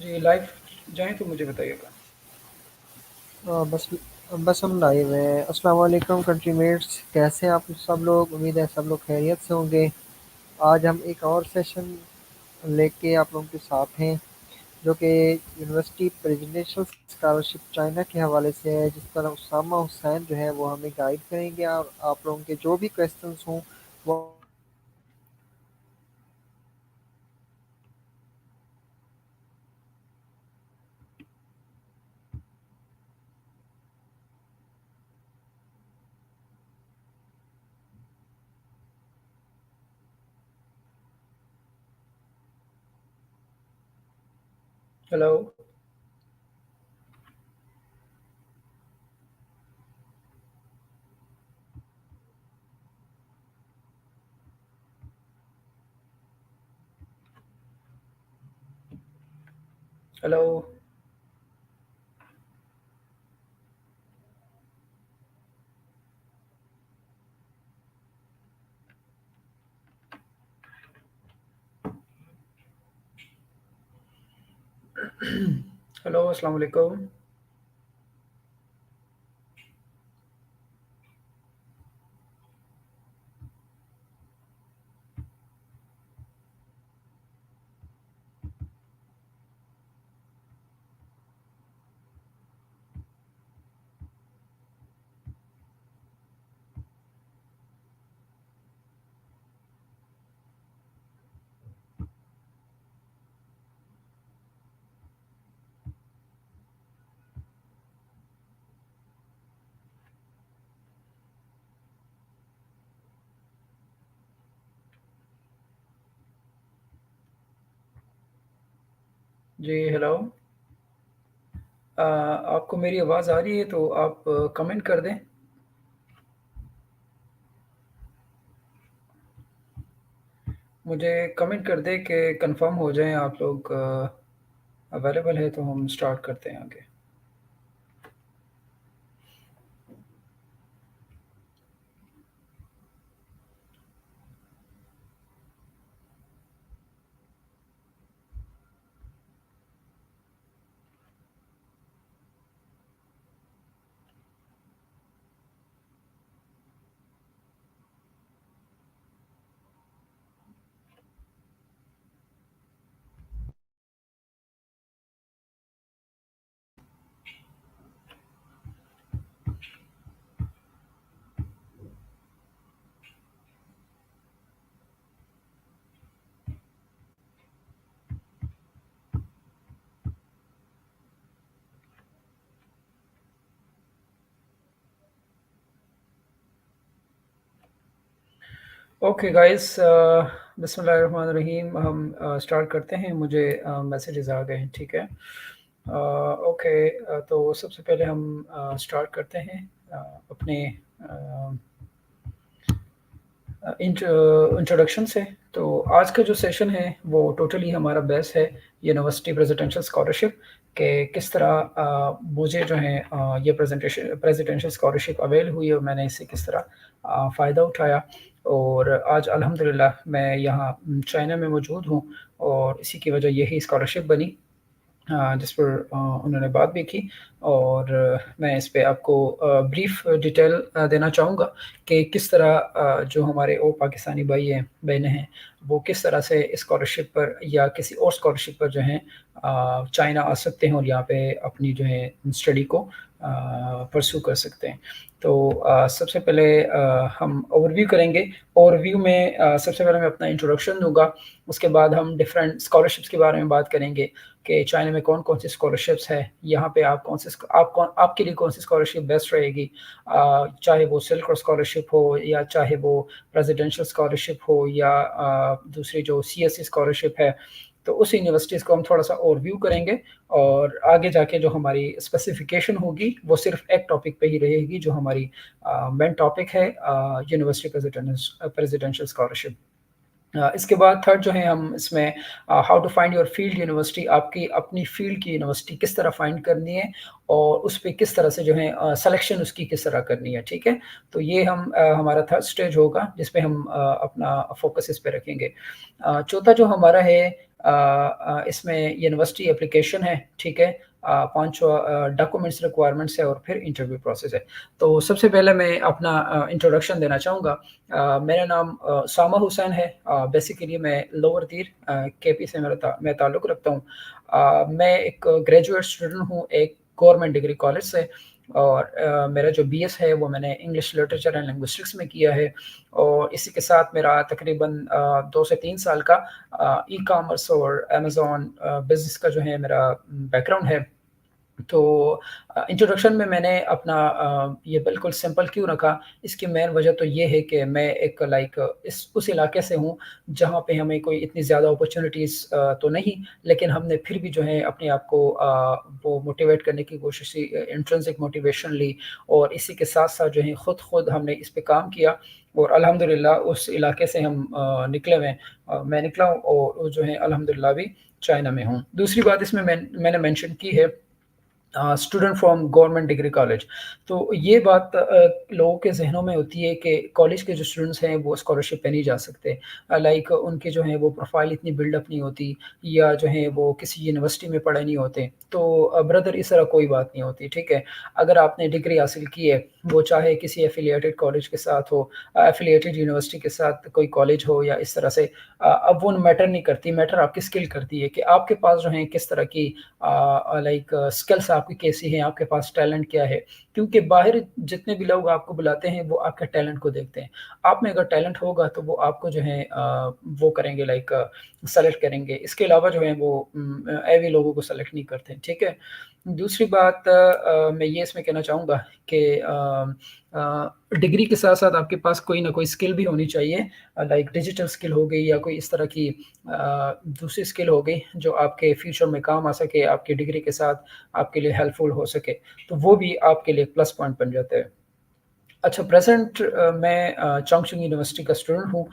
جی life جائیں تو مجھے بتائیے گا۔ بس بس ہم لائیو ہیں۔ السلام علیکم کنٹری میٹس، کیسے ہیں آپ سب لوگ؟ امید ہے سب لوگ خیریت سے ہوں گے۔ آج ہم ایک اور سیشن لے کے آپ لوگوں کے ساتھ ہیں، جو کہ یونیورسٹی پریزیڈنشیل اسکالرشپ چائنا کے حوالے سے ہے، جس پر اسامہ حسین جو ہے وہ ہمیں گائیڈ کریں گے، اور آپ لوگوں کے جو بھی کویسچنس ہوں وہ ہیلو ہیلو ہیلو السلام علیکم۔ جی ہیلو، آپ کو میری آواز آ رہی ہے تو آپ کمنٹ کر دیں۔ مجھے کمنٹ کر دیں کہ کنفرم ہو جائیں آپ لوگ اویلیبل ہے تو ہم سٹارٹ کرتے ہیں آگے۔ اوکے گائز، بسم اللہ الرحمن الرحیم، ہم سٹارٹ کرتے ہیں۔ مجھے میسیجز آ گئے ہیں، ٹھیک ہے۔ اوکے، تو سب سے پہلے ہم سٹارٹ کرتے ہیں اپنے انٹروڈکشن سے۔ تو آج کا جو سیشن ہے وہ ٹوٹلی ہمارا بیس ہے یونیورسٹی پریزیڈنشیل اسکالرشپ، کہ کس طرح مجھے جو ہے یہ پریزیڈنشیل اسکالرشپ اویل ہوئی اور میں نے اس سے کس طرح فائدہ اٹھایا۔ اور آج الحمدللہ میں یہاں چائنا میں موجود ہوں، اور اسی کی وجہ یہی اسکالرشپ بنی جس پر انہوں نے بات بھی کی۔ اور میں اس پہ آپ کو بریف ڈیٹیل دینا چاہوں گا کہ کس طرح جو ہمارے اور پاکستانی بھائی ہیں بہنیں ہیں وہ کس طرح سے اسکالرشپ پر یا کسی اور اسکالرشپ پر جو ہیں چائنا آ سکتے ہیں اور یہاں پہ اپنی جو ہے اسٹڈی کو پرسو کر سکتے ہیں۔ تو سب سے پہلے ہم اوور ویو کریں گے۔ اوور ویو میں سب سے پہلے میں اپنا انٹروڈکشن دوں گا، اس کے بعد ہم ڈفرینٹ اسکالرشپس کے بارے میں بات کریں گے کہ چائنا میں کون کون سی اسکالرشپس ہے، یہاں پہ آپ کے لیے کون سی اسکالرشپ بیسٹ رہے گی، چاہے وہ سلک اسکالرشپ ہو یا چاہے وہ پریزیڈنشیل اسکالرشپ ہو یا دوسری جو سی ایس سی اسکالرشپ ہے۔ تو اس یونیورسٹیز کو ہم تھوڑا سا اوور ویو کریں گے، اور آگے جا کے جو ہماری اسپیسیفکیشن ہوگی وہ صرف ایک ٹاپک پہ ہی رہے گی، جو ہماری مین ٹاپک ہے یونیورسٹی پریزیڈنشیل اسکالرشپ۔ इसके बाद थर्ड जो है हम इसमें how to find your field university, आपकी अपनी फील्ड की यूनिवर्सिटी किस तरह फाइंड करनी है और उस पे किस तरह से जो है सिलेक्शन उसकी किस तरह करनी है, ठीक है। तो ये हम हमारा थर्ड स्टेज होगा जिसपे हम अपना फोकस इस पे रखेंगे। चौथा जो हमारा है इसमें यूनिवर्सिटी एप्लीकेशन है, ठीक है। पांच डॉक्यूमेंट्स रिक्वायरमेंट्स है और फिर इंटरव्यू प्रोसेस है। तो सबसे पहले मैं अपना इंट्रोडक्शन देना चाहूँगा। मेरा नाम सामा हुसैन है। बेसिकली मैं लोअर दीर केपी से मैं ताल्लुक़ रखता हूँ। मैं एक ग्रेजुएट स्टूडेंट हूँ एक गवर्नमेंट डिग्री कॉलेज से, और मेरा जो बीएस है वो मैंने इंग्लिश लिटरेचर एंड लिंग्विस्टिक्स में किया है। और इसी के साथ मेरा तकरीबन 2 से 3 साल का ई कॉमर्स और अमेज़न बिज़नेस का जो है मेरा बैकग्राउंड है। तो इंट्रोडक्शन में मैंने अपना ये बिल्कुल सिंपल क्यों रखा, इसकी मेन वजह तो ये है कि मैं एक लाइक इस उस इलाके से हूँ जहाँ पे हमें कोई इतनी ज़्यादा अपॉर्चुनिटीज़ तो नहीं, लेकिन हमने फिर भी जो है अपने आप को वो मोटिवेट करने की कोशिश की, इंट्रिंसिक मोटिवेशन ली, और इसी के साथ-साथ जो है खुद हमने इस पे काम किया, और अल्हम्दुलिल्लाह उस इलाके से हम निकले हुए हैं। मैं निकला हूँ और जो है अल्हम्दुलिल्लाह अभी चाइना में हूँ। दूसरी बात इसमें मैंने मेंशन की है student from government degree college. तो ये बात लोगों के ज़हनों में होती है कि कॉलेज के जो स्टूडेंट्स हैं वो स्कॉलरशिप पे नहीं जा सकते। लाइक उनके जो है वो प्रोफाइल इतनी बिल्डअप नहीं होती, या जो है वो किसी यूनिवर्सिटी में पढ़े नहीं होते। तो ब्रदर इस तरह कोई बात नहीं होती, ठीक है। अगर आपने डिग्री हासिल की है, वो चाहे किसी एफिलिएटेड कॉलेज के साथ हो, एफिलिएटेड यूनिवर्सिटी के साथ कोई कॉलेज हो या इस तरह से, अब वो मैटर नहीं करती, मैटर आपकी स्किल करती है कि आपके पास जो है किस तरह की लाइक स्किल्स आपकी कैसी हैं, आपके पास टैलेंट क्या है। क्योंकि बाहर जितने भी लोग आपको बुलाते हैं वो आपके टैलेंट को देखते हैं। आप में अगर टैलेंट होगा तो वो आपको जो है वो करेंगे लाइक सेलेक्ट करेंगे। इसके अलावा जो है वो ऐसे लोगों को सेलेक्ट नहीं करते, ठीक है। दूसरी बात मैं ये इसमें कहना चाहूँगा कि डिग्री के साथ-साथ आपके पास कोई ना कोई स्किल भी होनी चाहिए, लाइक डिजिटल स्किल हो गई या कोई इस तरह की दूसरी स्किल हो गई जो आपके फ्यूचर में काम आ सके, आपकी डिग्री के साथ आपके लिए हेल्पफुल हो सके, तो वो भी आपके लिए प्लस पॉइंट बन जाता है। अच्छा, प्रेज़ेंट मैं चोंगचुंग यूनिवर्सिटी का स्टूडेंट हूँ,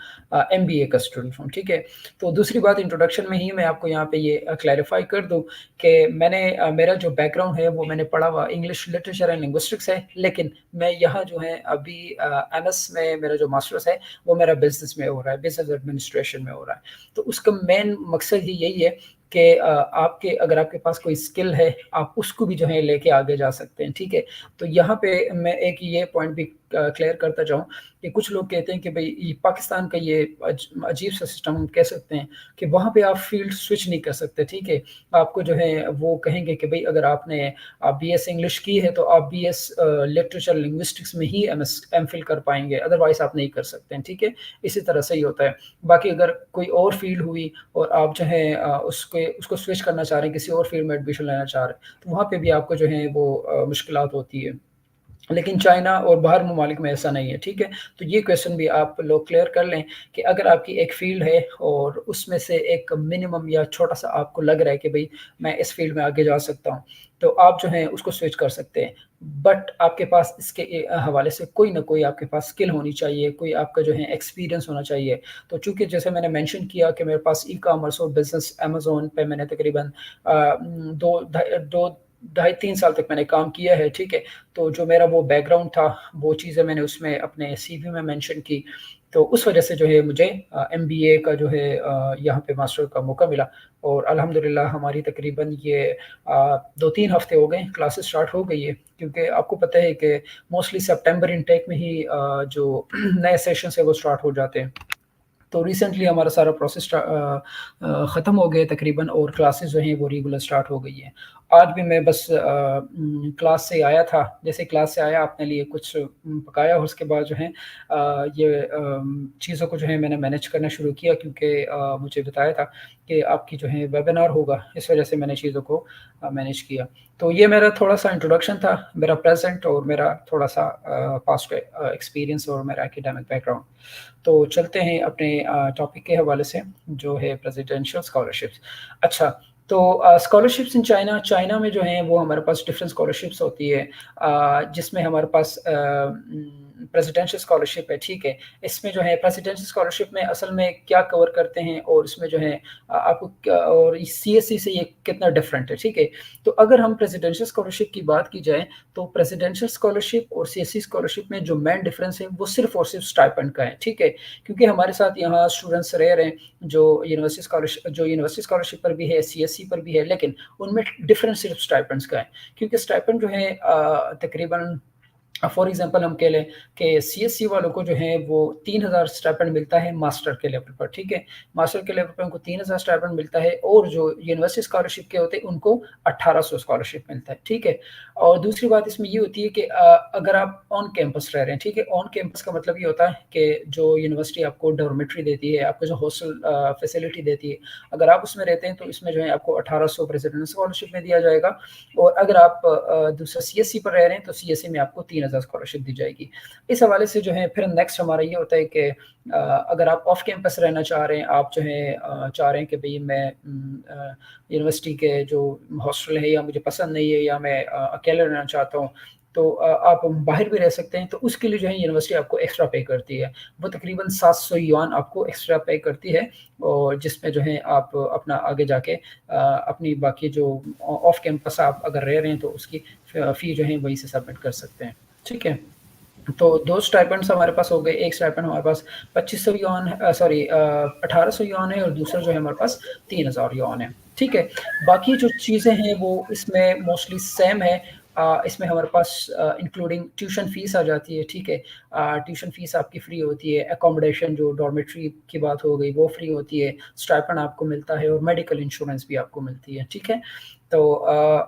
एमबीए का स्टूडेंट हूँ, ठीक है। तो दूसरी बात इंट्रोडक्शन में ही मैं आपको यहाँ पे ये क्लैरिफ़ाई कर दूँ कि मेरा जो बैकग्राउंड है वो मैंने पढ़ा हुआ इंग्लिश लिटरेचर एंड लिंग्विस्टिक्स है, लेकिन मैं यहाँ जो है अभी एमएस में मेरा जो मास्टर्स है वो मेरा बिज़नेस में हो रहा है, बिज़नेस एडमिनिस्ट्रेशन में हो रहा है। तो उसका मेन मकसद ही यही है कि अगर आपके पास कोई स्किल है, आप उसको भी जो है लेके आगे जा सकते हैं, ठीक है। तो यहाँ पे मैं एक ये पॉइंट भी क्लियर करता जाऊँ कि कुछ लोग कहते हैं कि भई ये पाकिस्तान का ये अजीब-सा सिस्टम हम कह सकते हैं कि वहाँ पे आप फ़ील्ड स्विच नहीं कर सकते, ठीक है। आपको जो है वो कहेंगे कि भई अगर आपने बीएस इंग्लिश की है तो आप बीएस लिटरेचर लिंग्विस्टिक्स में ही एमएस एमफ़िल कर पाएँगे, अदरवाइज़ आप नहीं कर सकते हैं, ठीक है। इसी तरह से ही होता है। बाकी अगर कोई और फ़ील्ड हुई और आप जो है उसको स्विच करना चाह रहे हैं, किसी और फ़ील्ड में एडमिशन लेना चाह रहे हैं, तो वहाँ पे भी आपको जो है वो मुश्किलात होती है। लेकिन चाइना और बाहर ममालिक में ऐसा नहीं है, ठीक है? तो ये क्वेश्चन भी आप लोग क्लियर कर लें कि अगर आपकी एक फ़ील्ड है और उसमें से एक मिनिमम या छोटा-सा आपको लग रहा है कि भई मैं इस फ़ील्ड में आगे जा सकता हूँ, तो आप जो है उसको स्विच कर सकते हैं। बट आपके पास इसके हवाले से कोई ना कोई आपके पास स्किल होनी चाहिए, कोई आपका जो है एक्सपीरियंस होना चाहिए। तो चूँकि जैसे मैंने मेंशन किया कि मेरे पास ई-कॉमर्स और बिज़नेस अमेज़न पे मैंने तकरीबन 2 ढाई 3 साल तक मैंने काम किया है, ठीक है? तो जो मेरा वो बैकग्राउंड था, वो चीज़ें मैंने उसमें अपने सीवी में मेंशन की। तो उस वजह से जो है मुझे एमबीए का जो है यहाँ पे मास्टर का मौका मिला, और अल्हम्दुलिल्लाह हमारी तकरीबन ये 2-3 हफ़्ते हो गए, क्लासेस स्टार्ट हो गई है। क्योंकि आपको पता है कि मोस्टली सितंबर इनटेक में ही जो नए सेशंस है वो स्टार्ट हो जाते हैं। तो रिसेंटली हमारा सारा प्रोसेस ख़त्म हो गया तकरीबन, और क्लासेस जो हैं वो रेगुलर स्टार्ट हो गई हैं। आज भी मैं बस क्लास से आया था, जैसे क्लास से आया अपने लिए कुछ पकाया, और उसके बाद जो है ये चीज़ों को जो है मैंने मैनेज करना शुरू किया, क्योंकि मुझे बताया था कि आपकी जो है वेबिनार होगा, इस वजह से मैंने चीज़ों को मैनेज किया। तो ये मेरा थोड़ा-सा इंट्रोडक्शन था, मेरा प्रेज़ेंट और मेरा थोड़ा-सा पास्ट एक्सपीरियंस और मेरा एकेडमिक बैकग्राउंड। तो चलते हैं अपने टॉपिक के हवाले से, जो है प्रेसिडेंशियल स्कॉलरशिप्स। अच्छा, तो स्कॉलरशिप्स इन चाइना, चाइना में जो हैं वो हमारे पास डिफरेंट स्कॉलरशिप्स होती है, जिसमें हमारे पास प्रेसिडेंशियल स्कॉलरशिप है, ठीक है? इसमें जो है प्रेसिडेंशियल स्कॉलरशिप में असल में क्या कवर करते हैं और इसमें जो है आपको क्या और सीएससी से ये कितना डिफरेंट है, ठीक है? तो अगर हम प्रेसिडेंशियल स्कॉलरशिप की बात की जाए तो प्रेसिडेंशियल स्कॉलरशिप और सीएससी स्कॉलरशिप में जो मेन डिफरेंस है वो सिर्फ और सिर्फ स्टाइपेंड का है, ठीक है? क्योंकि हमारे साथ यहाँ स्टूडेंट्स रह रहे हैं जो यूनिवर्सिटी स्कॉलरशिप पर भी है, सीएससी पर भी है, लेकिन उनमें डिफरेंस सिर्फ स्टाइपेंड्स का है। क्योंकि स्टाइपेंड जो है तकरीबन फॉर एग्जांपल हम कह लें कि सीएससी वालों को जो है वो 3000 स्टाइपेंड मिलता है मास्टर के लेवल पर, ठीक है? मास्टर के लेवल पर उनको 3000 स्टाइपेंड मिलता है और जो यूनिवर्सिटी स्कॉलरशिप के होते हैं उनको 1800 स्कॉलरशिप मिलता है, ठीक है? और दूसरी बात इसमें ये होती है कि अगर आप ऑन कैंपस रह रहे हैं, ठीक है? ऑन कैंपस का मतलब ये होता है कि जो यूनिवर्सिटी आपको डॉर्मेट्री देती है, आपको जो हॉस्टल फैसिलिटी देती है, अगर आप उसमें रहते हैं तो इसमें जो है आपको 1800 प्रेसिडेंट स्कॉलरशिप में दिया जाएगा और अगर आप दूसरा सीएससी पर रह रहे हैं तो सीएससी में आपको 3000 स्कॉलरशिप दी जाएगी। इस हवाले से जो है फिर नेक्स्ट हमारा ये होता है कि अगर आप ऑफ कैंपस रहना चाह रहे हैं, आप जो है चाह रहे हैं कि भई मैं यूनिवर्सिटी के जो हॉस्टल है या मुझे पसंद नहीं है या मैं अकेले रहना चाहता हूँ, तो आप बाहर भी रह सकते हैं, तो उसके लिए जो है यूनिवर्सिटी आपको एक्स्ट्रा पे करती है। वो तकरीबन 700 युआन आपको एक्स्ट्रा पे करती है और जिसमें जो है आप अपना आगे जाके अपनी बाकी जो ऑफ कैंपस आप अगर रह रहे हैं तो उसकी फ़ी जो है वहीं से सबमिट कर सकते हैं, ठीक है? तो 2 स्टाइपेंड्स हमारे पास हो गए, एक स्टाइपेंड हमारे पास 2500 युआन 1800 युआन है और दूसरा जो है हमारे पास 3000 युआन है, ठीक है? बाकी जो चीज़ें हैं वो इसमें मोस्टली सेम है। इसमें हमारे पास इंक्लूडिंग ट्यूशन फ़ीस आ जाती है, ठीक है? ट्यूशन फ़ीस आपकी फ्री होती है, अकोमोडेशन जो डॉर्मेट्री की बात हो गई वो फ्री होती है, स्टाइपेंड आपको मिलता है और मेडिकल इंश्योरेंस भी आपको मिलती है, ठीक है? तो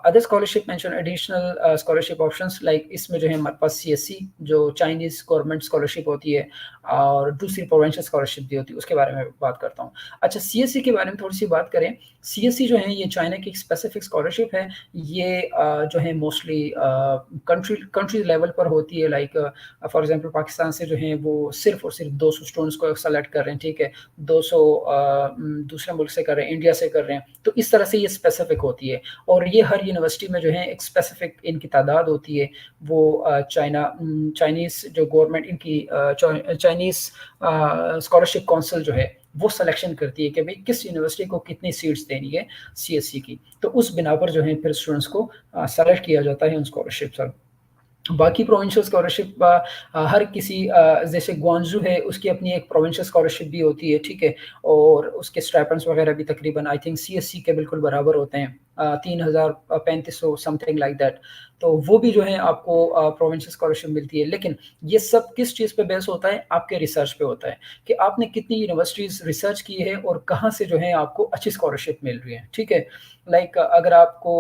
other scholarship mention additional scholarship options like इसमें जो है हमारे पास सीएससी जो चाइनीज़ गवर्नमेंट स्कॉलरशिप होती है और दूसरी प्रोविंशियल स्कॉलरशिप भी होती है, उसके बारे में बात करता हूँ। अच्छा, सीएससी के बारे में थोड़ी-सी बात करें। सीएससी जो है ये चाइना की एक स्पेसिफिक स्कॉलरशिप है। ये जो है मोस्टली कंट्री लेवल पर होती है लाइक फॉर एग्ज़ाम्पल पाकिस्तान से जो है वो सिर्फ़ और सिर्फ़ 200 स्टूडेंट्स को सेलेक्ट कर रहे हैं, ठीक है? 200 दूसरे मुल्क से कर रहे हैं, इंडिया से कर रहे हैं, तो इस तरह से ये स्पेसिफिक होती है। और ये हर यूनिवर्सिटी में जो है एक स्पेसिफिक इनकी तादाद होती है, वो चाइनीज़ जो गवर्नमेंट इनकी चाइनीज़ स्कॉलरशिप काउंसिल जो है वो सिलेक्शन करती है कि भाई किस यूनिवर्सिटी को कितनी सीट्स देनी है सीएससी की, तो उस बिना पर जो है फिर स्टूडेंट्स को सेलेक्ट किया जाता है उन स्कॉलरशिप पर। बाकी प्रोविंशियल स्कॉलरशिप हर किसी जैसे ग्वांजू है उसकी अपनी एक प्रोविंशियल स्कॉलरशिप भी होती है, ठीक है? और उसके स्टाइपेंड्स वगैरह भी तकरीबन आई थिंक सीएससी के बिल्कुल बराबर होते हैं, 3000 3500 समथिंग लाइक दैट। तो वो भी जो है आपको प्रोविंशियल स्कॉलरशिप मिलती है, लेकिन ये सब किस चीज़ पे बेस होता है? आपके रिसर्च पे होता है कि आपने कितनी यूनिवर्सिटीज़ रिसर्च की है और कहाँ से जो है आपको अच्छी स्कॉलरशिप मिल रही है, ठीक है? लाइक अगर आपको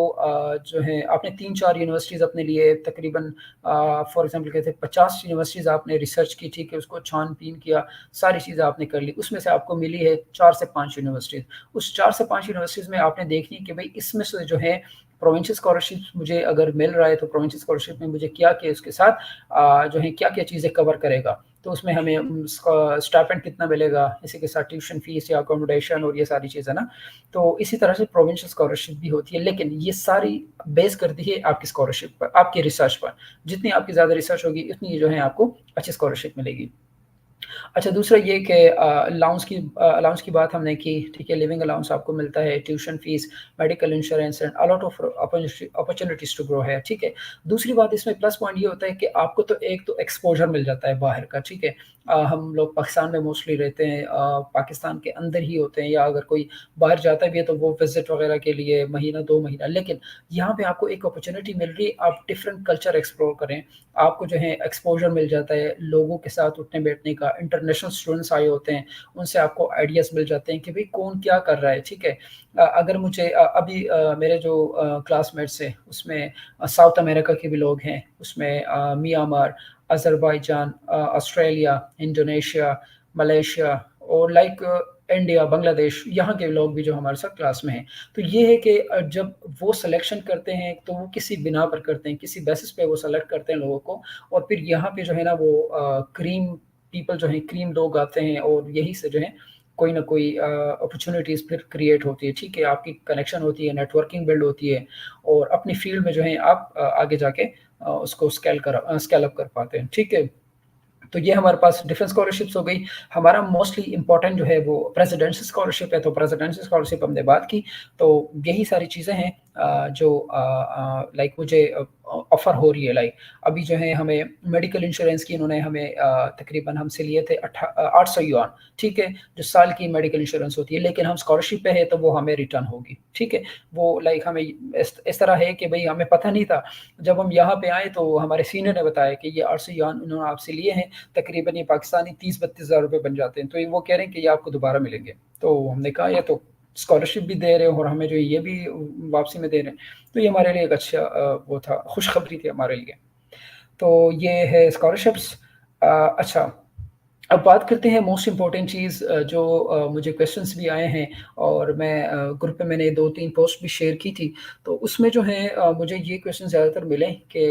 जो है आपने 3-4 यूनिवर्सिटीज़ अपने लिए तकरीबन फॉर एग्जांपल कहते हैं 50 यूनिवर्सिटीज़ आपने रिसर्च की, ठीक है? उसको छान-बीन किया, सारी चीज़ें आपने कर ली, उसमें से आपको मिली है 4 से 5 यूनिवर्सिटीज़। उस 4 से 5 यूनिवर्सिटीज़ में आपने देखनी है कि भई इसमें से जो है प्रोविंशियल स्कॉलरशिप मुझे अगर मिल रहा है तो प्रोविंशियल स्कॉलरशिप में मुझे क्या-क्या उसके साथ जो है क्या-क्या चीज़ें कवर करेगा। तो उसमें हमें स्टाइपेंड कितना मिलेगा, इसी के साथ ट्यूशन फ़ीस या अकोमोडेशन और ये सारी चीज़ें ना। तो इसी तरह से प्रोविंशियल स्कॉलरशिप भी होती है, लेकिन ये सारी बेस करती है आपकी स्कॉलरशिप पर, आपकी रिसर्च पर। जितनी आपकी ज़्यादा रिसर्च होगी, उतनी जो है आपको अच्छी स्कॉलरशिप मिलेगी। अच्छा, दूसरा ये कि अलाउंस की बात हमने की, ठीक है? लिविंग अलाउंस आपको मिलता है, tuition fees, medical insurance and a lot of opportunities to grow है, ठीक है? दूसरी बात इसमें प्लस पॉइंट ये होता है कि आपको तो एक तो एक्सपोज़र मिल जाता है बाहर का, ठीक है? हम लोग पाकिस्तान में मोस्टली रहते हैं, पाकिस्तान के अंदर ही होते हैं या अगर कोई बाहर जाता भी है तो वो विज़िट वगैरह के लिए महीना 2 महीना, लेकिन यहाँ पे आपको एक अपॉर्च्युनिटी मिल रही है, आप डिफरेंट कल्चर एक्सप्लोर करें, आपको जो है एक्सपोज़र मिल जाता है लोगों के साथ उठने-बैठने का, इंटरनेशनल स्टूडेंट्स आए होते हैं, उनसे आपको आइडियाज़ मिल जाते हैं कि भई कौन क्या कर रहा है, ठीक है? अगर मुझे अभी मेरे जो क्लासमेट्स हैं उसमें साउथ अमेरिका के भी लोग हैं, उसमें Myanmar, Azerbaijan, Australia, Indonesia, Malaysia और लाइक इंडिया, बांग्लादेश, यहाँ के लोग भी जो हमारे साथ क्लास में हैं। तो ये है कि जब वो सिलेक्शन करते हैं तो वो किसी बिना पर करते हैं, किसी बेसिस पे वो सेलेक्ट करते हैं लोगों को और फिर यहाँ पे जो है ना वो क्रीम पीपल जो हैं, क्रीम लोग आते हैं और यहीं से जो है कोई ना कोई अपॉर्च्युनिटीज़ फिर क्रिएट होती है, ठीक है? आपकी कनेक्शन होती है, नेटवर्किंग बिल्ड होती है और अपनी फील्ड में जो है आप आगे जाके उसको स्केल अप कर पाते हैं, ठीक है? तो ये हमारे पास डिफरेंट स्कॉलरशिप्स हो गई। हमारा मोस्टली इंपॉर्टेंट जो है वो प्रेसिडेंशियल स्कॉलरशिप है, तो प्रेसिडेंशियल स्कॉलरशिप हमने बात की। तो यही सारी चीज़ें हैं जो लाइक मुझे ऑफ़र हो रही है। लाइक अभी जो है हमें मेडिकल इंश्योरेंस की इन्होंने हमें तकरीबन हमसे लिए थे 800 युआन, ठीक है, जो साल की मेडिकल इंश्योरेंस होती है, लेकिन हम स्कॉलरशिप पे है तो वो हमें रिटर्न होगी, ठीक है। वो लाइक हमें इस तरह है कि भाई हमें पता नहीं था, जब हम यहाँ पे आए तो हमारे सीनियर ने बताया कि ये 800 युआन इन्होंने आपसे लिए हैं, तकरीबन ये पाकिस्तानी 30-32 हज़ार रुपये बन जाते हैं, तो ये वो कह रहे हैं कि ये आपको दोबारा मिलेंगे। तो हमने कहा ये तो स्कॉलरशिप भी दे रहे हो और हमें जो ये भी वापसी में दे रहे हैं, तो ये हमारे लिए एक अच्छा वो था, खुशखबरी थी हमारे लिए। तो ये है स्कॉलरशिप्स। अच्छा, अब बात करते हैं मोस्ट इम्पोर्टेंट चीज़ जो मुझे क्वेश्चंस भी आए हैं और मैं ग्रुप पे मैंने 2-3 पोस्ट भी शेयर की थी। तो उसमें जो है मुझे ये क्वेश्चन ज़्यादातर मिले कि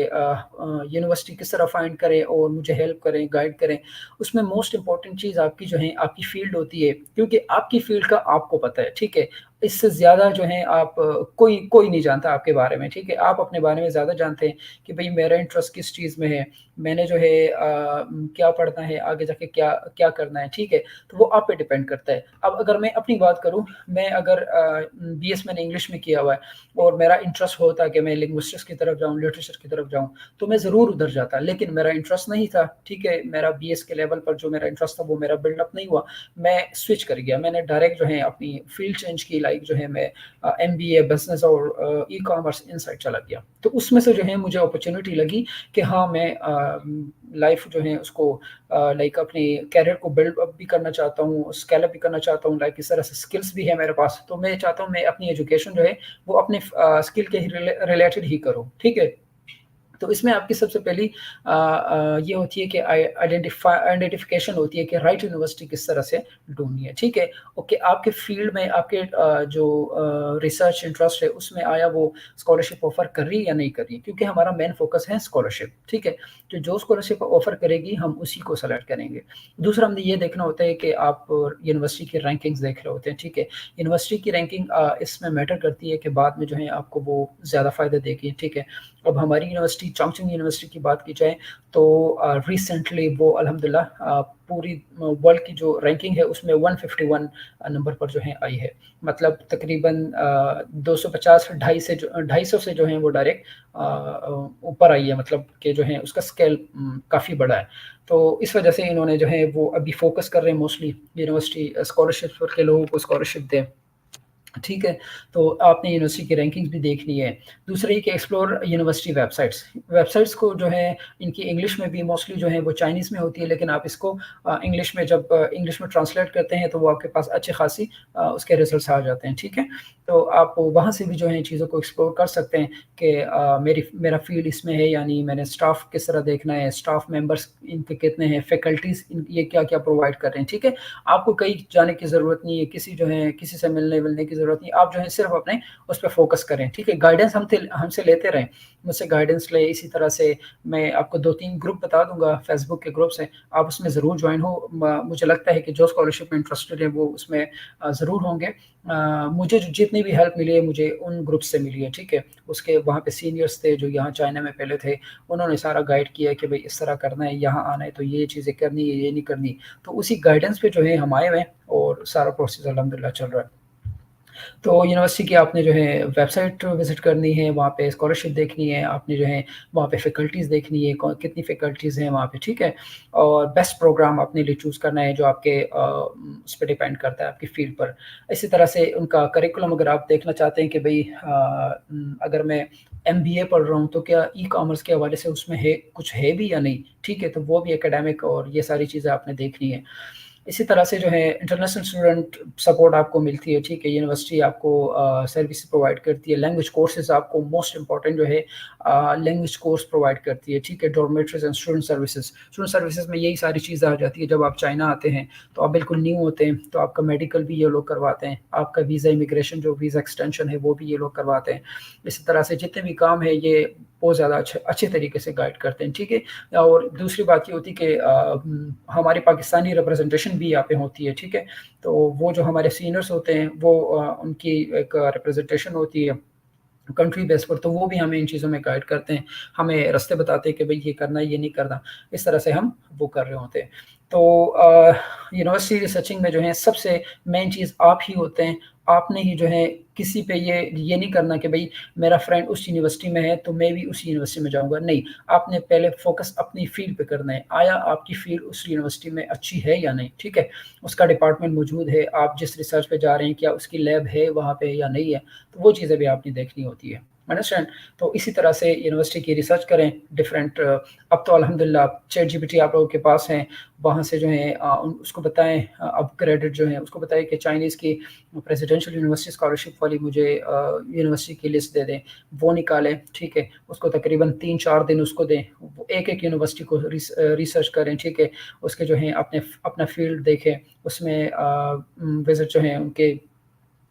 यूनिवर्सिटी किस तरह फाइंड करें और मुझे हेल्प करें, गाइड करें। उसमें मोस्ट इम्पोर्टेंट चीज़ आपकी जो है आपकी फ़ील्ड होती है, क्योंकि आपकी फ़ील्ड का आपको पता है, ठीक है? इससे ज़्यादा जो है आप कोई कोई नहीं जानता आपके बारे में, ठीक है? आप अपने बारे में ज़्यादा जानते हैं कि भई मेरा इंटरेस्ट किस चीज़ में है, मैंने जो है क्या पढ़ना है, आगे जाके क्या क्या करना है, ठीक है? तो वो आप पे डिपेंड करता है। अब अगर मैं अपनी बात करूँ, मैं अगर बीएस मैंने इंग्लिश में किया हुआ है और मेरा इंटरेस्ट होता कि मैं लिंग्विस्टिक्स की तरफ जाऊँ, लिटरेचर की तरफ जाऊँ, तो मैं ज़रूर उधर जाता, लेकिन मेरा इंटरेस्ट नहीं था, ठीक है? मेरा बीएस के लेवल पर जो मेरा इंटरेस्ट था, वो मेरा बिल्डअप नहीं हुआ। मैं स्विच कर गया, मैंने डायरेक्ट जो है अपनी फ़ील्ड चेंज की, लाइक जो है मैं एमबीए, बिज़नेस और ई-कॉमर्स इन साइड चला गया। तो उसमें से जो है मुझे अपॉर्च्युनिटी लगी कि हाँ, मैं लाइफ जो है उसको लाइक अपने कैरियर को बिल्ड अप भी करना चाहता हूँ, स्केल अप भी करना चाहता हूँ, लाइक इस तरह से स्किल्स भी है मेरे पास। तो मैं चाहता हूँ मैं अपनी एजुकेशन जो है वो अपने स्किल के ही रिलेटेड ही करूँ, ठीक है? तो इसमें आपकी सबसे पहली ये होती है कि आइडेंटिफिकेशन होती है कि राइट यूनिवर्सिटी किस तरह से ढूंढनी है, ठीक है? ओके, आपके फील्ड में आपके जो रिसर्च इंटरेस्ट है उसमें आया वो स्कॉलरशिप ऑफर कर रही है या नहीं कर रही है, क्योंकि हमारा मेन फोकस है स्कॉलरशिप, ठीक है? तो जो स्कॉलरशिप ऑफर करेगी हम उसी को सेलेक्ट करेंगे। दूसरा हमने ये देखना होता है कि आप यूनिवर्सिटी की रैंकिंग्स देख रहे होते हैं, ठीक है? यूनिवर्सिटी की रैंकिंग इसमें मैटर करती है कि बाद में जो है आपको वो ज़्यादा फ़ायदा देगी, ठीक है? अब हमारी यूनिवर्सिटी चॉन्गचिंग यूनिवर्सिटी की बात की जाए तो रिसेंटली वो अल्हम्दुलिल्लाह पूरी वर्ल्ड की जो रैंकिंग है उसमें 151 नंबर पर जो है आई है। मतलब तकरीबन 250 250 से जो है वो डायरेक्ट ऊपर आई है, मतलब कि जो है उसका स्केल काफ़ी बड़ा है। तो इस वजह से इन्होंने जो है वो अभी फ़ोकस कर रहे हैं मोस्टली यूनिवर्सिटी स्कॉलरशिप पर के लोगों को स्कॉलरशिप दें। ठीक है, तो आपने यूनिवर्सिटी की रैंकिंग्स भी देखनी है। दूसरा ये कि एक्सप्लोर यूनिवर्सिटी वेबसाइट्स। वेबसाइट्स को जो है इनकी इंग्लिश में भी मोस्टली जो है वो चाइनीज़ में होती है, लेकिन आप इसको इंग्लिश में जब इंग्लिश में ट्रांसलेट करते हैं तो वो आपके पास अच्छी खासी उसके रिज़ल्ट्स आ जाते हैं, ठीक है? तो आप वहाँ से भी जो है चीज़ों को एक्सप्लोर कर सकते हैं कि मेरा फ़ील्ड इसमें है, यानी मैंने स्टाफ़ किस तरह देखना है, स्टाफ़ मेंबर्स इनके कितने हैं, फैकल्टीज़ ये क्या-क्या प्रोवाइड कर रहे हैं, ठीक है? आपको कहीं जाने की ज़रूरत नहीं है, किसी से मिलने-विलने की ज़रूरत नहीं है, आप जो है सिर्फ़ अपने उस पे फ़ोकस करें, ठीक है? गाइडेंस हमसे लेते रहें, मुझसे गाइडेंस लें। इसी तरह से मैं आपको 2-3 ग्रुप बता दूँगा, फ़ेसबुक के ग्रुप्स हैं, आप उसमें ज़रूर जॉइन हो। मुझे लगता है कि जो स्कॉलरशिप में इंटरेस्टेड है वो उसमें ज़रूर होंगे। मुझे जो जितनी भी हेल्प मिली है मुझे उन ग्रुप से मिली है, ठीक है? उसके वहाँ पे सीनियर्स थे जो यहाँ चाइना में पहले थे, उन्होंने सारा गाइड किया कि भई इस तरह करना है, यहाँ आना है तो ये चीज़ें करनी है, ये नहीं करनी। तो उसी गाइडेंस पे जो है हम आए हुए हैं और सारा प्रोसेस अल्हम्दुलिल्लाह चल रहा है। तो यूनिवर्सिटी की आपने जो है वेबसाइट विज़िट करनी है, वहाँ पे स्कॉलरशिप देखनी है, आपने जो है वहाँ पे फैकल्टीज़ देखनी है, कौन कितनी फैकल्टीज़ हैं वहाँ पे, ठीक है? और बेस्ट प्रोग्राम अपने लिए चूज़ करना है जो आपके उस पे डिपेंड करता है आपकी फ़ील्ड पर। इसी तरह से उनका करिकुलम अगर आप देखना चाहते हैं कि भई अगर मैं एमबीए पढ़ रहा हूँ तो क्या ई-कॉमर्स के हवाले से उसमें है कुछ है भी या नहीं, ठीक है? तो वो भी एकेडमिक और ये सारी चीज़ें आपने देखनी है। इसी तरह से जो है इंटरनेशनल स्टूडेंट सपोर्ट आपको मिलती है, ठीक है? यूनिवर्सिटी आपको सर्विस प्रोवाइड करती है, लैंग्वेज कोर्सेज़ आपको मोस्ट इम्पोर्टेंट जो है लैंग्वेज कोर्स प्रोवाइड करती है, ठीक है? डॉर्मेटरीज़ एंड स्टूडेंट सर्विसेज़ में यही सारी चीज़ें आ जाती है। जब आप चाइना आते हैं, तो आप बिल्कुल न्यू होते हैं, तो आपका मेडिकल भी ये लोग करवाते हैं, आपका वीज़ा इमिग्रेशन जो वीज़ा एक्सटेंशन है, वो भी ये लोग करवाते हैं। इसी तरह से जितने भी काम है, ये बहुत ज़्यादा अच्छे तरीके से गाइड करते हैं, ठीक है? और दूसरी बात ये होती है कि हमारी पाकिस्तानी रिप्रेजेंटेशन भी यहाँ पे होती है, ठीक है? तो वो जो हमारे सीनियर्स होते हैं वो उनकी एक रिप्रेजेंटेशन होती है कंट्री बेस पर, तो वो भी हमें इन चीज़ों में गाइड करते हैं, हमें रास्ते बताते हैं कि भाई ये करना है, ये नहीं करना, इस तरह से हम वो कर रहे होते हैं। तो यूनिवर्सिटी रिसर्चिंग में जो है सबसे मेन चीज़ आप ही होते हैं। आपने ही जो है किसी पे ये नहीं करना कि भाई मेरा फ्रेंड उस यूनिवर्सिटी में है तो मैं भी उस यूनिवर्सिटी में जाऊंगा, नहीं, आपने पहले फोकस अपनी फील्ड पे करना है। आया आपकी फील्ड उस यूनिवर्सिटी में अच्छी है या नहीं, ठीक है, उसका डिपार्टमेंट मौजूद है, आप जिस रिसर्च पे जा रहे हैं क्या उसकी लैब है वहाँ पे या नहीं है, तो वो चीज़ें भी आपने देखनी होती है, अंडरस्टैंड। तो इसी तरह से यूनिवर्सिटी की रिसर्च करें डिफरेंट। अब तो अल्हम्दुलिल्लाह चैट जीपीटी आप लोगों के पास हैं, वहाँ से जो है उसको बताएं, अपग्रेडेड जो है उसको बताएं कि चाइनीज़ की प्रेसिडेंशियल यूनिवर्सिटी स्कॉलरशिप वाली मुझे यूनिवर्सिटी की लिस्ट दे दें, वो निकालें, ठीक है, उसको तकरीबन 3-4 दिन उसको दें, एक एक यूनिवर्सिटी को रिसर्च करें, ठीक है, उसके जो है अपना फील्ड देखें, उसमें विजिट जो है उनके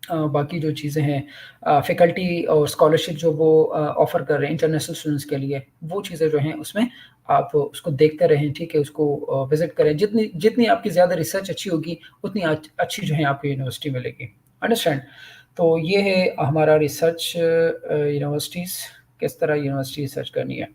बाकी जो चीज़ें हैं फैकल्टी और स्कॉलरशिप जो वो ऑफ़र कर रहे हैं इंटरनेशनल स्टूडेंट्स के लिए, वो चीज़ें जो हैं उसमें आप उसको देखते रहें, ठीक है, उसको विज़िट करें। जितनी जितनी आपकी ज़्यादा रिसर्च अच्छी होगी उतनी अच्छी जो है आपको यूनिवर्सिटी मिलेगी, अंडरस्टैंड। तो ये है हमारा रिसर्च, यूनिवर्सिटीज़, किस तरह यूनिवर्सिटी रिसर्च करनी है।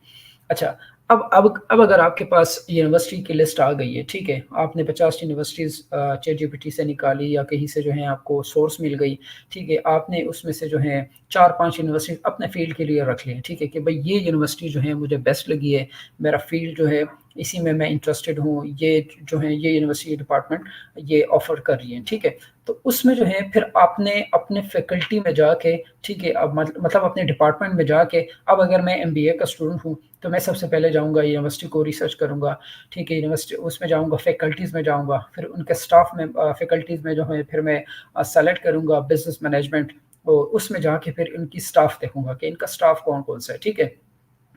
अच्छा, अब अगर आपके पास यूनिवर्सिटी की लिस्ट आ गई है, ठीक है, आपने 50 यूनिवर्सिटीज़ चैट जीपीटी से निकाली या कहीं से जो है आपको सोर्स मिल गई, ठीक है, आपने उसमें से जो है 4-5 यूनिवर्सिटी अपने फील्ड के लिए रख ली, ठीक है, कि भाई ये यूनिवर्सिटी जो है मुझे बेस्ट लगी है, मेरा फील्ड जो है इसी में मैं इंटरेस्टेड हूँ, ये जो है ये यूनिवर्सिटी डिपार्टमेंट ये ऑफ़र कर रही है, ठीक है। तो उसमें जो है फिर आपने अपने फैकल्टी में जाके, ठीक है, अब मतलब अपने डिपार्टमेंट में जाके, अब अगर मैं एमबीए का स्टूडेंट हूँ तो मैं सबसे पहले जाऊँगा यूनिवर्सिटी को रिसर्च करूँगा, ठीक है, यूनिवर्सिटी उसमें जाऊँगा, फैकल्टीज़ में जाऊँगा, फिर उनके स्टाफ में फैकल्टीज़ में जो है फिर मैं सेलेक्ट करूँगा बिजनेस मैनेजमेंट, और उसमें जाके फिर इनकी स्टाफ देखूँगा कि इनका स्टाफ कौन-कौन सा है, ठीक है।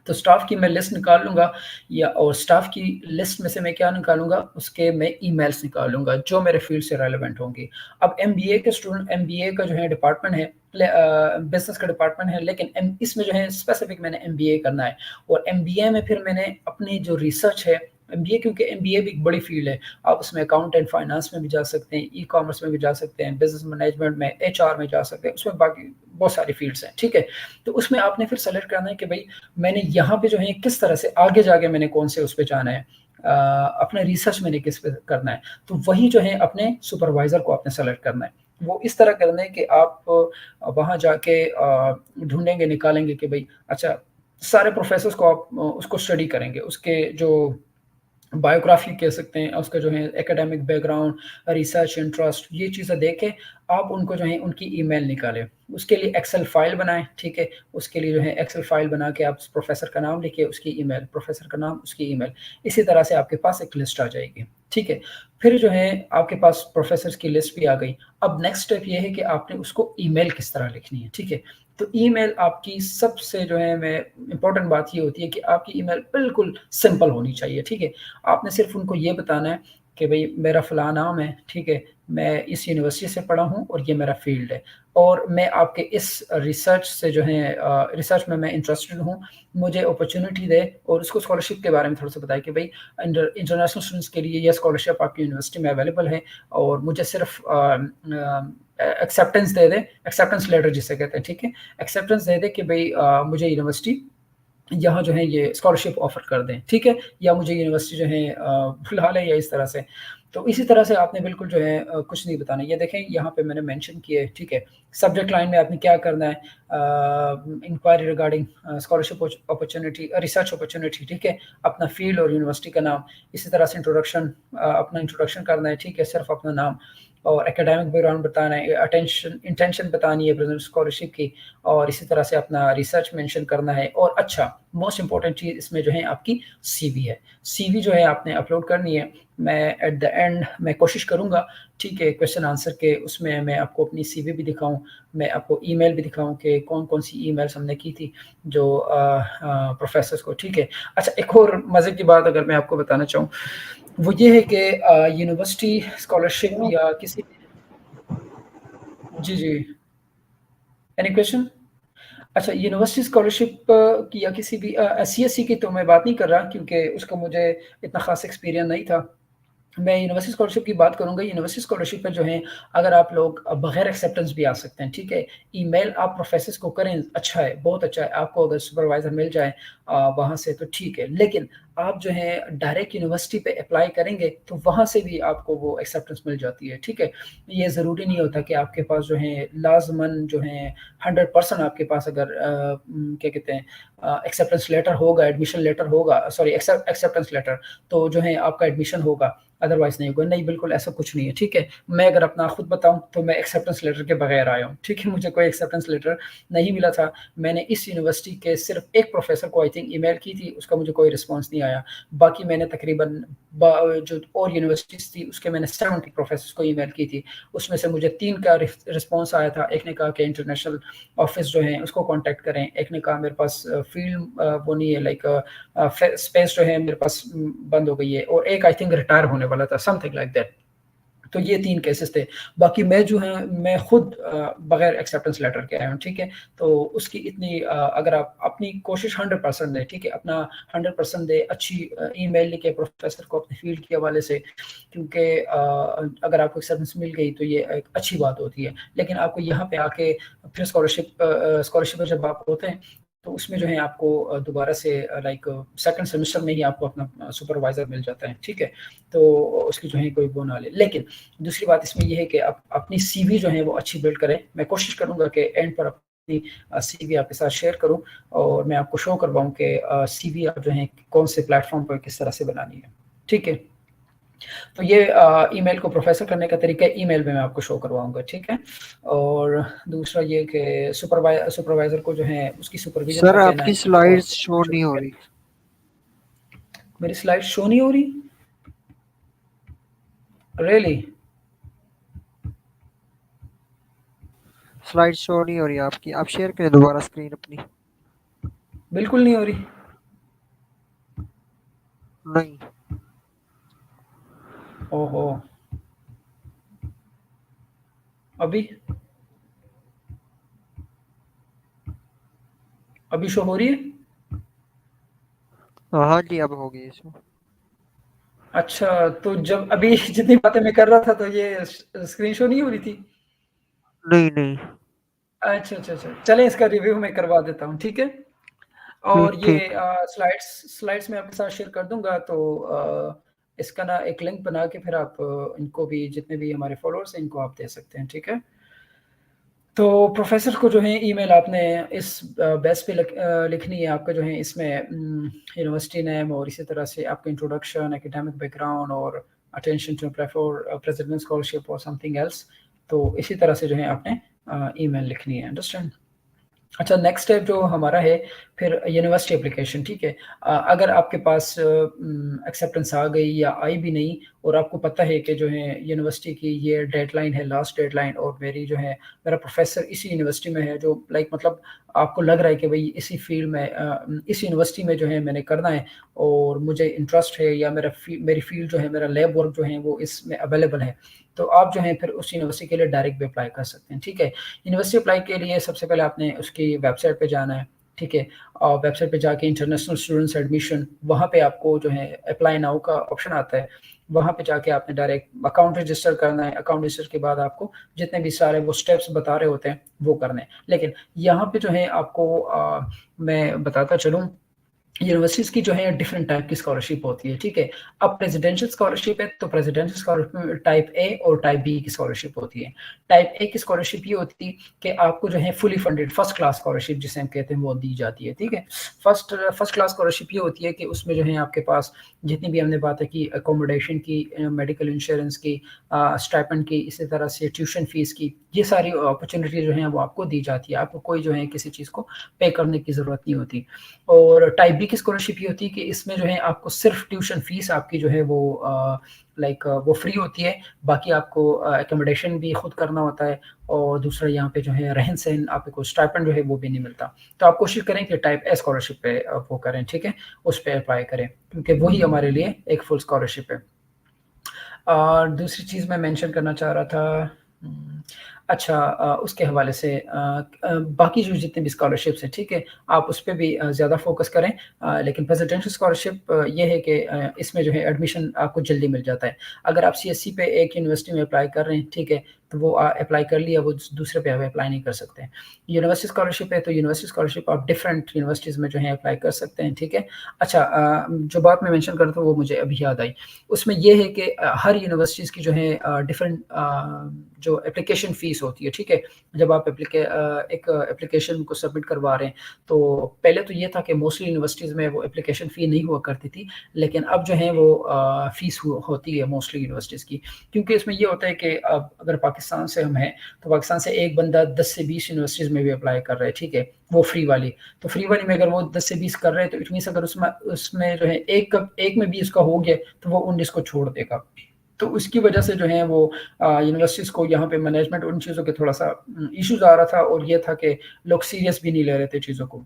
तो स्टाफ की मैं लिस्ट निकाल लूँगा, या और स्टाफ की लिस्ट में से मैं क्या निकालूँगा, उसके मैं ईमेल्स निकालूँगा जो मेरे फील्ड से रेलेवेंट होंगी। अब एमबीए के स्टूडेंट, एमबीए का जो है डिपार्टमेंट है, बिज़नेस का डिपार्टमेंट है, लेकिन इसमें जो है स्पेसिफिक मैंने एमबीए करना है, और एमबीए में फिर मैंने अपनी जो रिसर्च है, एमबीए क्योंकि एमबीए भी एक बड़ी फील्ड है, आप उसमें अकाउंट एंड फाइनेंस में भी जा सकते हैं, ई कॉमर्स में भी जा सकते हैं, बिजनेस मैनेजमेंट में, एचआर में जा सकते हैं, उसमें बाकी बहुत सारी फील्ड्स हैं, ठीक है। तो उसमें आपने फिर सेलेक्ट करना है कि भाई मैंने यहाँ पे जो है किस तरह से आगे जाके मैंने कौन से उस पे जाना है, अपने रिसर्च मैंने किस पे करना है, तो वही जो है अपने सुपरवाइज़र को आपने सेलेक्ट करना है। वो इस तरह करना है कि आप वहाँ जाके ढूँढेंगे, निकालेंगे कि भाई अच्छा, सारे प्रोफ़ेसर्स को आप उसको स्टडी करेंगे, उसके जो बायोग्राफी कह सकते हैं, उसका जो है एकेडमिक बैकग्राउंड, रिसर्च इंटरेस्ट, ये चीज़ें देख के आप उनको जो है उनकी ईमेल निकालें। उसके लिए एक्सेल फ़ाइल बनाएँ, ठीक है? उसके लिए जो है एक्सेल फ़ाइल बना के आप उस प्रोफ़ेसर का नाम लिखिए, उसकी ईमेल, प्रोफ़ेसर का नाम, उसकी ईमेल। इसी तरह से आपके पास एक लिस्ट आ जाएगी, ठीक है? फिर जो है आपके पास प्रोफ़ेसर्स की लिस्ट भी आ गई। अब नेक्स्ट स्टेप ये है कि आपने उसको ईमेल किस तरह लिखनी है, ठीक है? तो ईमेल आपकी सबसे जो है मैं इम्पोर्टेंट बात ये होती है कि आपकी ईमेल बिल्कुल सिंपल होनी चाहिए, ठीक है? आपने सिर्फ़ उनको ये बताना है कि भई मेरा फ़लाँ नाम है, ठीक है? मैं इस यूनिवर्सिटी से पढ़ा हूँ और ये मेरा फ़ील्ड है, और मैं आपके इस रिसर्च से जो है रिसर्च में मैं इंटरेस्टेड हूँ, मुझे अपॉर्च्युनिटी दें, और उसको स्कॉलरशिप के बारे में थोड़ा-सा बताएँ कि भई इंटरनेशनल स्टूडेंट्स के लिए ये स्कॉलरशिप आपकी यूनिवर्सिटी में अवेलेबल है, और मुझे सिर्फ़ एक्सेप्टेंस दे दें, एक्सेप्टेंस लेटर जिसे कहते हैं, ठीक है? एक्सेप्टेंस दे दें कि भई मुझे यूनिवर्सिटी यहाँ जो है ये स्कॉलरशिप ऑफ़र कर दें, ठीक है? या मुझे यूनिवर्सिटी जो है फ़िलहाल है, या इस तरह से। तो इसी तरह से आपने बिल्कुल जो है कुछ नहीं बताना। ये देखें यहाँ पे मैंने मेंशन किया है, ठीक है? सब्जेक्ट लाइन में आपने क्या करना है, inquiry regarding scholarship opportunity, research opportunity, ठीक है? अपना फ़ील्ड और यूनिवर्सिटी का नाम, इसी तरह से इंट्रोडक्शन, अपना इंट्रोडक्शन करना है, ठीक है? सिर्फ़ अपना नाम, और एकेडमिक बैकग्राउंड बताना है, इंटेंशन बतानी है प्रेज़ेंट स्कॉलरशिप की, और इसी तरह से अपना रिसर्च मेंशन करना है। और अच्छा, मोस्ट इम्पोर्टेंट चीज़ इसमें जो है आपकी सीवी है। सीवी जो है आपने अपलोड करनी है। मैं एट द एंड मैं कोशिश करूँगा, ठीक है, क्वेश्चन आंसर के उसमें मैं आपको अपनी सीवी भी दिखाऊँ, मैं आपको ईमेल भी दिखाऊँ कि कौन-कौन सी ईमेल्स हमने की थी जो प्रोफ़ेसर्स को, ठीक है। अच्छा, एक और मज़े की बात अगर मैं आपको बताना चाहूँ, वो ये है कि यूनिवर्सिटी स्कॉलरशिप या किसी, जी, जी। Any question? अच्छा, यूनिवर्सिटी स्कॉलरशिप की या किसी भी सीएससी की तो मैं बात नहीं कर रहा, क्योंकि उसका मुझे इतना ख़ास एक्सपीरियंस नहीं था। मैं यूनिवर्सिटी स्कॉलरशिप की बात करूँगा। यूनिवर्सिटी स्कॉलरशिप पे जो है, अगर आप लोग बगैर एक्सेप्टेंस भी आ सकते हैं, ठीक है? ईमेल आप प्रोफेसर्स को करें, अच्छा है, बहुत अच्छा है। आपको अगर सुपरवाइज़र मिल जाए वहाँ से तो ठीक है। लेकिन आप जो है डायरेक्ट यूनिवर्सिटी पे अप्लाई करेंगे तो वहाँ से भी आपको वो एक्सेप्टेंस मिल जाती है, ठीक है? ये ज़रूरी नहीं होता कि आपके पास जो है लाज़िमन जो है 100% आपके पास अगर क्या कहते हैं एक्सेप्टेंस लेटर होगा, एडमिशन लेटर होगा, सॉरी एक्सेप्टेंस लेटर, तो जो है आपका एडमिशन होगा, अदरवाइज़ नहीं होगा। नहीं, बिल्कुल ऐसा कुछ नहीं है, ठीक है? मैं अगर अपना खुद बताऊँ तो मैं एक्सेप्टेंस लेटर के बगैर आया हूँ, ठीक है? मुझे कोई एक्सेप्टेंस लेटर नहीं मिला था। मैंने इस यूनिवर्सिटी के सिर्फ़ एक प्रोफ़ेसर को आई थिंक ईमेल की थी, उसका मुझे कोई रिस्पॉन्स नहीं आया। बाकी मैंने तकरीबन जो और यूनिवर्सिटीज़ थी उसके मैंने 70 प्रोफ़ेसर्स को ईमेल की थी। उसमें से मुझे 3 का रिस्पॉन्स आया था। एक ने कहा कि इंटरनेशनल ऑफ़िस जो है उसको कॉन्टैक्ट करें। एक ने कहा मेरे पास फ़ील्ड वो नहीं है, लाइक स्पेस जो है मेरे पास बंद हो गई है, और एक आई थिंक रिटायर होने वाला था, समथिंग लाइक दैट। तो ये 3 केसेस थे। बाकी मैं जो है मैं खुद बगैर एक्सेप्टेंस लेटर के आया हूँ, ठीक है? तो उसकी इतनी अगर आप अपनी कोशिश 100% दें, ठीक है? अपना 100% दें, अच्छी ईमेल लिखें प्रोफ़ेसर को अपने फ़ील्ड के हवाले से, क्योंकि अगर आपको एक्सेप्टेंस मिल गई तो ये एक अच्छी बात होती है। लेकिन आपको यहाँ पे आके फिर स्कॉलरशिप में जब आप होते हैं, तो उसमें जो है आपको दोबारा से लाइक सेकंड सेमेस्टर में ही आपको अपना सुपरवाइज़र मिल जाता है, ठीक है? तो उसकी जो है कोई वो ना ले। लेकिन दूसरी बात इसमें ये है कि आप अपनी सीवी जो है वो अच्छी बिल्ड करें। मैं कोशिश करूँगा कि एंड पर अपनी सीवी आपके साथ शेयर करूँ और मैं आपको शो करवाऊँ कि सीवी आप जो है कौन से प्लेटफ़ॉर्म पर किस तरह से बनानी है, ठीक है? तो ये ईमेल को प्रोफेसर करने का तरीका ईमेल में मैं आपको शो करवाऊँगा, ठीक है? और दूसरा ये कि सुपरवाइज़र को जो है उसकी सुपरविज़न सर में कहना आपकी है और स्लाइड्स शो जो नहीं हो रही। मेरी स्लाइड शो नहीं हो रही? रियली? स्लाइड शो नहीं हो रही आपकी, आप शेयर करें दोबारा स्क्रीन अपनी। बिल्कुल नहीं हो रही? नहीं। ओहो! अभी? अभी शो हो रही है? हाँ जी, अब हो गई शो। अच्छा, तो जब अभी जितनी बातें मैं कर रहा था तो ये स्क्रीन शो नहीं हो रही थी? नहीं नहीं। अच्छा, अच्छा, अच्छा। चलें इसका रिव्यू मैं करवा देता हूँ, ठीक है? ठीक और ये ठीक। स्लाइड्स मैं आपके साथ शेयर कर दूँगा, तो इसका ना एक लिंक बना के फिर आप इनको भी, जितने भी हमारे फॉलोअर्स हैं इनको आप दे सकते हैं, ठीक है? तो प्रोफ़ेसर को जो है ईमेल आपने इस बेस पे लिखनी है। आपका जो है इसमें यूनिवर्सिटी नेम और इसी तरह से आपका इंट्रोडक्शन, एकेडमिक बैकग्राउंड और attention to apply for president scholarship और समथिंग एल्स। तो इसी तरह से जो है आपने ईमेल लिखनी है, अंडरस्टैंड? अच्छा, नेक्स्ट स्टेप जो हमारा है फिर यूनिवर्सिटी एप्लीकेशन, ठीक है? अगर आपके पास एक्सेप्टेंस आ गई या आई भी नहीं और आपको पता है कि जो है यूनिवर्सिटी की ये डेडलाइन है, लास्ट डेडलाइन, और मेरी जो है मेरा प्रोफेसर इसी यूनिवर्सिटी में है, जो लाइक मतलब आपको लग रहा है कि भाई इसी फील्ड में इस यूनिवर्सिटी में जो है मैंने करना है और मुझे इंटरेस्ट है, या मेरी फील्ड जो है, मेरा लैब वर्क जो है वो इसमें अवेलेबल है, तो आप जो है फिर उस यूनिवर्सिटी के लिए डायरेक्ट भी अप्लाई कर सकते हैं, ठीक है? यूनिवर्सिटी अप्लाई के लिए सबसे पहले आपने उसकी वेबसाइट पे जाना है, ठीक है? और वेबसाइट पे जाके इंटरनेशनल स्टूडेंट्स एडमिशन, वहाँ पे आपको जो है अप्लाई नाउ का ऑप्शन आता है। वहाँ पे जाके आपने डायरेक्ट अकाउंट रजिस्टर करना है। अकाउंट रजिस्टर के बाद आपको जितने भी सारे वो स्टेप्स बता रहे होते हैं वो करने हैं। लेकिन यहाँ पे जो है आपको मैं बताता चलूँ, यूनिवर्सिटीज़ की जो है डिफरेंट टाइप की स्कॉलरशिप होती है, ठीक है? अब प्रेसिडेंशियल स्कॉलरशिप है, तो प्रेसिडेंशियल स्कॉलरशिप में टाइप ए और टाइप बी की स्कॉलरशिप होती है। टाइप ए की स्कॉलरशिप ये होती है कि आपको जो है fully funded first class scholarship जिसे हम कहते हैं वो दी जाती है, ठीक है? फर्स्ट क्लास स्कॉलरशिप ये होती है कि उसमें जो है आपके पास जितनी भी हमने बातें की, अकोमोडेशन की, मेडिकल इंश्योरेंस की, स्टाइपेंड की, इसी तरह से ट्यूशन फीस की, ये सारी अपॉर्चुनिटी जो है वो आपको दी जाती है। आपको कोई जो है किसी चीज़ को पे करने की ज़रूरत नहीं होती। और टाइप बी की स्कॉलरशिप ये होती है कि इसमें जो है आपको सिर्फ ट्यूशन फीस आपकी जो है वो लाइक वो फ्री होती है। बाकी आपको एकोमोडेशन भी खुद करना होता है, और दूसरा यहाँ पे जो है रहन-सहन, आपको स्टाइपेंड जो है वो भी नहीं मिलता। तो आप कोशिश करें कि टाइप ए स्कॉलरशिप पे वो करें, ठीक है? उस पे अप्लाई करें, क्योंकि वही हमारे लिए एक फुल स्कॉलरशिप है। और दूसरी चीज़ मैं मेंशन करना चाह रहा था, अच्छा उसके हवाले से बाकी जो जितने भी स्कॉलरशिप्स हैं, ठीक है, आप उस पे भी ज़्यादा फ़ोकस करें। लेकिन प्रेसिडेंशियल स्कॉलरशिप ये है कि इसमें जो है एडमिशन आपको जल्दी मिल जाता है। अगर आप सीएससी पे एक यूनिवर्सिटी में अप्लाई कर रहे हैं, ठीक है, तो वो अप्लाई कर लिया, वो दूसरे पे आप अप्लाई नहीं कर सकते हैं। यूनिवर्सिटी स्कॉलरशिप है, तो यूनिवर्सिटी स्कॉलरशिप आप डिफरेंट यूनिवर्सिटीज़ में जो है अप्लाई कर सकते हैं, ठीक है। अच्छा जो बात मैं मेंशन कर रहा था वो मुझे अभी याद आई। उसमें ये है कि हर यूनिवर्सिटीज़ की जो है डिफरेंट जो एप्लीकेशन फ़ीस होती है, ठीक है। जब आप एक एप्लीकेशन को सबमिट करवा रहे हैं, तो पहले तो ये था कि मोस्टली यूनिवर्सिटीज़ में वो एप्लीकेशन फ़ी नहीं हुआ करती थी, लेकिन अब जो है वो फ़ीस होती है मोस्टली यूनिवर्सिटीज़ की। क्योंकि इसमें ये होता है कि अब अगर पाकिस्तान से हम हैं, तो पाकिस्तान से एक बंदा 10 से 20 यूनिवर्सिटीज़ में भी अप्लाई कर रहा है, ठीक है, वो फ्री वाली। तो फ्री वाली में अगर वो 10 से 20 कर रहे हैं, तो इट मीन्स अगर उसमें जो है एक में भी उसका हो गया, तो वो 19 को छोड़ देगा। तो उसकी वजह से जो है वो यूनिवर्सिटीज़ को यहाँ पे मैनेजमेंट उन चीज़ों के थोड़ा-सा इश्यूज़ आ रहा था, और ये था कि लोग सीरियस भी नहीं ले रहे थे चीज़ों को।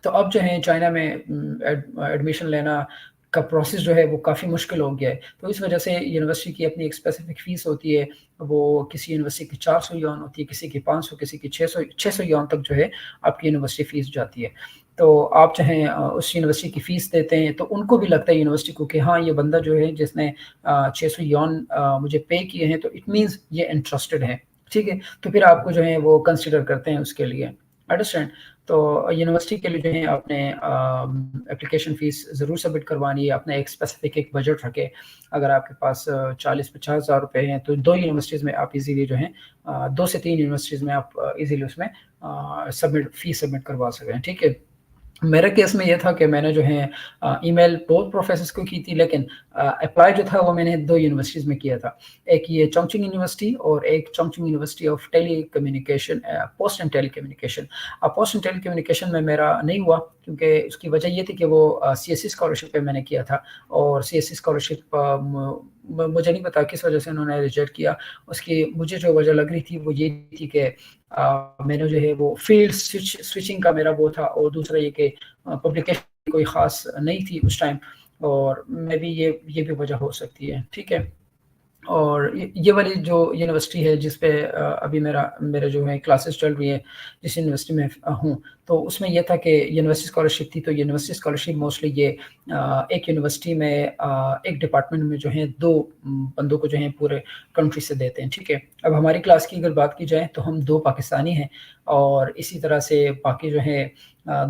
तो अब जो है चाइना में एडमिशन लेना का प्रोसेस जो है वो काफ़ी मुश्किल हो गया है। तो इस वजह से यूनिवर्सिटी की अपनी एक स्पेसिफ़िक फ़ीस होती है, वो किसी यूनिवर्सिटी की 400 युआन होती है, किसी की 500, किसी की 600 युआन तक जो है आपकी यूनिवर्सिटी फ़ीस जाती है। तो आप चाहें उस यूनिवर्सिटी की फ़ीस देते हैं, तो उनको भी लगता है यूनिवर्सिटी को कि हाँ, ये बंदा जो है जिसने 600 युआन मुझे पे किए हैं, तो इट मीन्स ये इंटरेस्टेड है, ठीक है? तो फिर आपको जो है वो कंसिडर करते हैं उसके लिए। अंडरस्टैंड? तो यूनिवर्सिटी के लिए जो है आपने एप्लीकेशन फ़ीस ज़रूर सबमिट करवानी है, अपना एक स्पेसिफ़िक एक बजट रखें। अगर आपके पास 40-50 हज़ार रुपए हैं, तो 2 यूनिवर्सिटीज़ में आप इज़िली जो है 2 से 3 यूनिवर्सिटीज़ में आप इज़िली उसमें फ़ीस सबमिट करवा सकते हैं, ठीक है? मेरे केस में ये था कि मैंने जो है ईमेल बहुत प्रोफेसर्स को की थी, लेकिन अप्लाई जो था वो मैंने 2 यूनिवर्सिटीज़ में किया था। एक ये चोंगचिंग यूनिवर्सिटी और एक Chongqing university of telecommunication post and telecommunication. Post and telecommunication में मेरा नहीं हुआ, क्योंकि उसकी वजह ये थी कि वो सीएससी स्कॉलरशिप पे मैंने किया था, और सीएससी स्कॉलरशिप मुझे नहीं पता किस वजह से उन्होंने रिजेक्ट किया। उसकी मुझे जो वजह लग रही थी वो ये थी कि मैंने जो है वो फील्ड स्विचिंग का मेरा वो था, और दूसरा ये कि पब्लिकेशन कोई ख़ास नहीं थी उस टाइम, और मे बी ये भी वजह हो सकती है, ठीक है। और ये वाली जो यूनिवर्सिटी है जिस पे अभी मेरे जो है क्लासेस चल रही है, जिस यूनिवर्सिटी में हूँ, तो उसमें ये था कि यूनिवर्सिटी स्कॉलरशिप थी। तो यूनिवर्सिटी स्कॉलरशिप मोस्टली ये एक यूनिवर्सिटी में एक डिपार्टमेंट में जो है 2 बंदों को जो है पूरे कंट्री से देते हैं, ठीक है। अब हमारी क्लास की अगर बात की जाए, तो हम 2 पाकिस्तानी हैं, और इसी तरह से बाकी जो है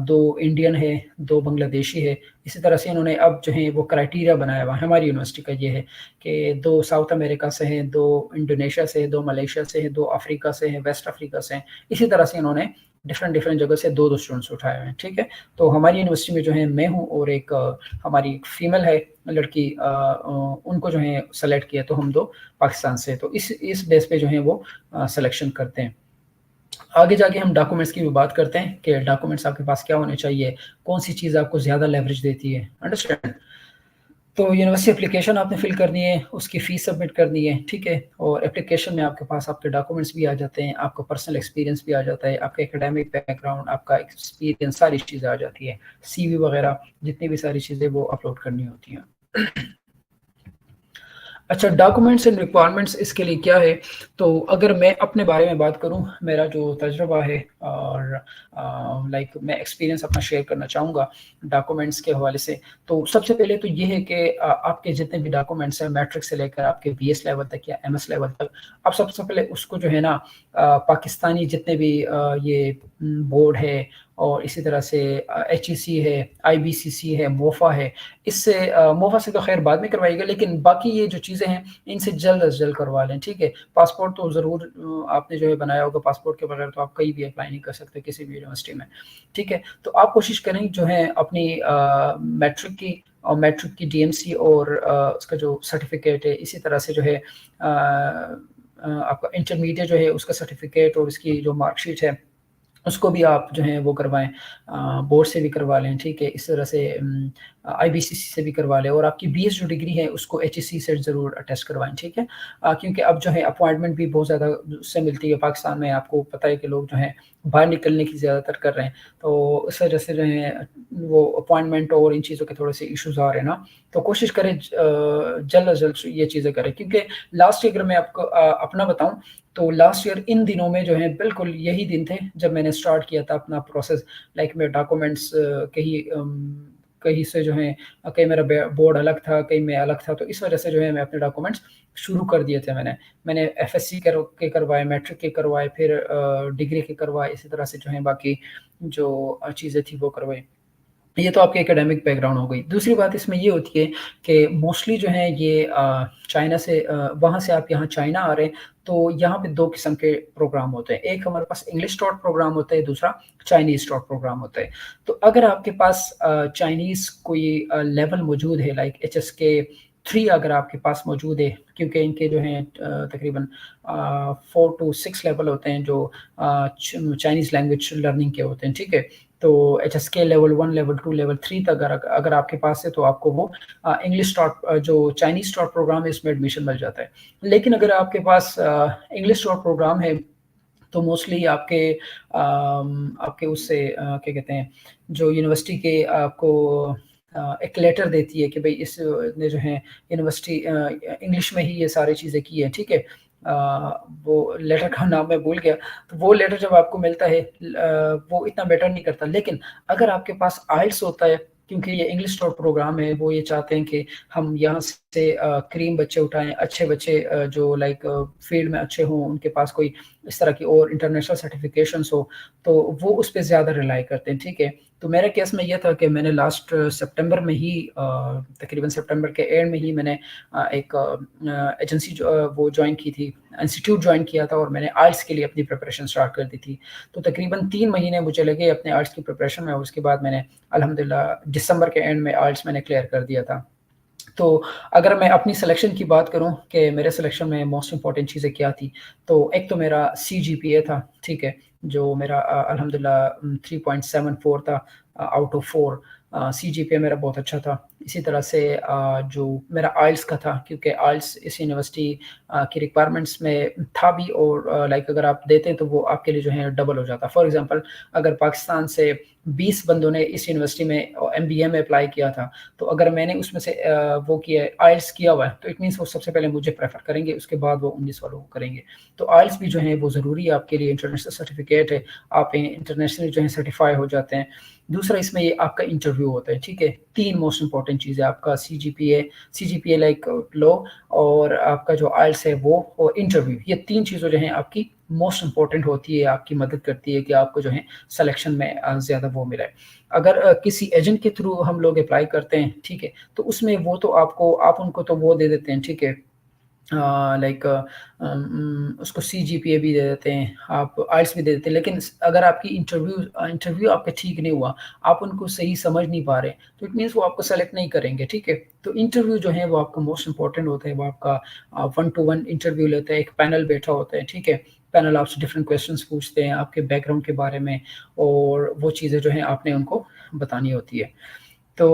2 इंडियन है, 2 बांग्लादेशी है। इसी तरह से इन्होंने अब जो है वो क्राइटेरिया बनाया हुआ है, हमारी यूनिवर्सिटी का ये है कि 2 साउथ अमेरिका से हैं, 2 इंडोनेशिया से हैं, 2 मलेशिया से हैं, 2 अफ्रीका से हैं, वेस्ट अफ्रीका से हैं। इसी तरह से इन्होंने डिफरेंट जगह से 2-2 स्टूडेंट्स उठाए हुए हैं, ठीक है। तो हमारी यूनिवर्सिटी में जो है मैं हूँ, और एक हमारी एक फीमेल है लड़की, उनको जो है सेलेक्ट किया, तो हम 2 पाकिस्तान से, तो इस बेस पे जो है वो सिलेक्शन करते हैं। आगे जाके हम डॉक्यूमेंट्स की भी बात करते हैं कि डॉक्यूमेंट्स आपके पास क्या होने चाहिए, कौन सी चीज़ आपको ज़्यादा लेवरेज देती है, अंडरस्टैंड? तो यूनिवर्सिटी एप्लीकेशन आपने फिल करनी है, उसकी फ़ीस सबमिट करनी है, ठीक है? और एप्लीकेशन में आपके पास आपके डॉक्यूमेंट्स भी आ जाते हैं, आपका पर्सनल एक्सपीरियंस भी आ जाता है, आपका एकेडमिक बैकग्राउंड, आपका एक्सपीरियंस, सारी चीज़ें आ जाती हैं, सीवी वगैरह जितनी भी सारी चीज़ें वो अपलोड करनी होती हैं। अच्छा, डॉक्यूमेंट्स एंड रिक्वायरमेंट्स इसके लिए क्या है? तो अगर मैं अपने बारे में बात करूँ, मेरा जो तजुर्बा है, और लाइक मैं एक्सपीरियंस अपना शेयर करना चाहूँगा डॉक्यूमेंट्स के हवाले से। तो सबसे पहले तो ये है कि आपके जितने भी डॉक्यूमेंट्स हैं, मैट्रिक से लेकर आपके बीएस लेवल तक या एमएस लेवल तक, आप सबसे पहले उसको जो है ना पाकिस्तानी जितने भी ये बोर्ड है, और इसी तरह से एचईसी है, आईबीसीसी है, मोफा है, इससे मोफा से तो खैर बाद में करवाएगा, लेकिन बाकी ये जो चीज़ें हैं इनसे जल्द अज जल्द करवा लें, ठीक है। पासपोर्ट तो ज़रूर आपने जो है बनाया होगा, पासपोर्ट के बगैर तो आप कहीं भी अप्लाई नहीं कर सकते किसी भी यूनिवर्सिटी में, ठीक है। तो आप कोशिश करें जो है अपनी मैट्रिक की डीएमसी और उसका जो सर्टिफिकेट है, इसी तरह से जो है आपका इंटरमीडिएट जो है उसका सर्टिफिकेट, और उसकी जो मार्कशीट है उसको भी आप जो है वो करवाएं, बोर्ड से भी करवा लें, ठीक है। इस तरह से आईबीसीसी से भी करवा लें, और आपकी बीएस जो डिग्री है उसको एचईसी से ज़रूर अटेस्ट करवाएं, ठीक है। क्योंकि अब जो है अपॉइंटमेंट भी बहुत ज़्यादा उससे मिलती है पाकिस्तान में, आपको पता है कि लोग जो हैं बाहर निकलने की ज़्यादातर कर रहे हैं, तो इस वजह से जो है वो अपॉइंटमेंट और इन चीज़ों के थोड़े से इश्यूज़ आ रहे हैं ना, तो कोशिश करें जल्द अज जल्द ये चीज़ें करें। क्योंकि लास्ट ईयर अगर मैं आपको अपना बताऊँ, تو لاسٹ ایئر ان دنوں میں جو ہے بالکل یہی دن تھے جب میں نے اسٹارٹ کیا تھا اپنا پروسیس، لائک میں ڈاکومنٹس کہیں سے جو ہے، کہیں میرا بورڈ الگ تھا، کہیں میں الگ تھا، تو اس وجہ سے جو ہے میں اپنے ڈاکومنٹس شروع کر دیے تھے. میں نے ایف ایس سی کے کروائے، میٹرک کے کروائے، پھر ڈگری کے کروائے، اسی طرح سے جو ہے باقی جو چیزیں تھیں وہ کروائی. یہ تو آپ کے اکیڈمک بیک گراؤنڈ ہو گئی. دوسری بات اس میں یہ ہوتی ہے کہ موسٹلی جو ہے یہ چائنا سے، وہاں سے آپ یہاں چائنا آ رہے ہیں تو یہاں پہ دو قسم کے پروگرام ہوتے ہیں. ایک ہمارے پاس انگلش ٹاٹ پروگرام ہوتا ہے، دوسرا چائنیز ٹاٹ پروگرام ہوتا ہے. تو اگر آپ کے پاس چائنیز کوئی لیول موجود ہے، لائک HSK 3 اگر آپ کے پاس موجود ہے، کیونکہ ان کے جو ہیں تقریباً 4 to 6 لیول ہوتے ہیں جو چائنیز لینگویج لرننگ کے ہوتے ہیں، ٹھیک ہے. تو HSK لیول 1، لیول 2، لیول 3 تک اگر آپ کے پاس ہے تو آپ کو وہ انگلش ٹاٹ جو چائنیز ٹاٹ پروگرام ہے اس میں ایڈمیشن مل جاتا ہے. لیکن اگر آپ کے پاس انگلش ٹاٹ پروگرام ہے تو موسٹلی آپ کے اس سے کیا کہتے ہیں، جو یونیورسٹی کے آپ کو ایک لیٹر دیتی ہے کہ بھئی اس نے جو ہے یونیورسٹی انگلش میں ہی یہ ساری چیزیں کی ہیں، ٹھیک ہے. وہ لیٹر کا نام میں بھول گیا. تو وہ لیٹر جب آپ کو ملتا ہے وہ اتنا بیٹر نہیں کرتا. لیکن اگر آپ کے پاس آئلٹس ہوتا ہے، کیونکہ یہ انگلش ٹاٹ پروگرام ہے، وہ یہ چاہتے ہیں کہ ہم یہاں سے کریم بچے اٹھائیں، اچھے بچے جو لائک فیلڈ میں اچھے ہوں، ان کے پاس کوئی اس طرح کی اور انٹرنیشنل سرٹیفکیشنز ہو، تو وہ اس پہ زیادہ ریلائی کرتے ہیں، ٹھیک ہے. تو میرے کیس میں یہ تھا کہ میں نے لاسٹ سپٹمبر میں ہی تقریباً سپٹمبر کے اینڈ میں ہی میں نے ایک ایجنسی وہ جوائن کی تھی، انسٹیٹیوٹ جوائن کیا تھا، اور میں نے آئلٹس کے لیے اپنی پریپریشن سٹارٹ کر دی تھی. تو تقریباً 3 مہینے مجھے لگے اپنے آئلٹس کی پریپریشن میں، اور اس کے بعد میں نے الحمدللہ دسمبر کے اینڈ میں آئلٹس میں نے کلیئر کر دیا تھا. تو اگر میں اپنی سلیکشن کی بات کروں کہ میرے سلیکشن میں موسٹ امپورٹنٹ چیزیں کیا تھی، تو ایک تو میرا CGPA تھا، ٹھیک ہے، جو میرا الحمدللہ 3.74 تھا آؤٹ آف 4. CGPA میرا بہت اچھا تھا. اسی طرح سے جو میرا آئلٹس کا تھا، کیونکہ آئلٹس اس یونیورسٹی کی ریکوائرمنٹس میں تھا بھی، اور لائک اگر آپ دیتے ہیں تو وہ آپ کے لیے جو ہے ڈبل ہو جاتا. فار ایگزامپل اگر پاکستان سے 20 بندوں نے اس یونیورسٹی میں MBA میں اپلائی کیا تھا، تو اگر میں نے اس میں سے وہ کیا آئلٹس کیا ہوا ہے تو اٹ مینس وہ سب سے پہلے مجھے پریفر کریں گے، اس کے بعد وہ 19 والوں کو کریں گے. تو آئلٹس بھی جو ہے وہ ضروری ہے آپ کے لیے، انٹرنیشنل سرٹیفکیٹ ہے، آپ انٹرنیشنلی جو ہے سرٹیفائی ہو جاتے ہیں. دوسرا اس میں یہ آپ کا انٹرویو ہوتا ہے، ٹھیک ہے. 3 موسٹ امپورٹنٹ چیزیں، آپ کا CGPA لائک لو، اور آپ کا جو آئلٹس ہے وہ، اور انٹرویو. یہ 3 چیزیں جو ہیں آپ کی موسٹ امپورٹنٹ ہوتی ہے، آپ کی مدد کرتی ہے کہ آپ کو جو ہے سلیکشن میں زیادہ وہ ملے. اگر کسی ایجنٹ کے تھرو ہم لوگ اپلائی کرتے ہیں، ٹھیک ہے، تو اس میں وہ تو آپ ان کو تو وہ دے دیتے ہیں، ٹھیک ہے، لائک اس کو CGPA بھی دے دیتے ہیں، آپ آئلٹس بھی دے دیتے ہیں. لیکن اگر آپ کی انٹرویو آپ کا ٹھیک نہیں ہوا، آپ ان کو صحیح سمجھ نہیں پا رہے، تو اٹ مینس وہ آپ کو سلیکٹ نہیں کریں گے، ٹھیک ہے. تو انٹرویو جو ہے وہ آپ کا موسٹ امپورٹنٹ ہوتا ہے. وہ آپ کا 1 to 1 انٹرویو لیتا ہے، ایک پینل بیٹھا ہوتا ہے، ٹھیک ہے. پینل آپ سے ڈفرینٹ کویشچنس پوچھتے ہیں آپ کے بیک گراؤنڈ کے بارے میں، اور وہ چیزیں جو ہیں آپ نے ان کو بتانی ہوتی ہے. تو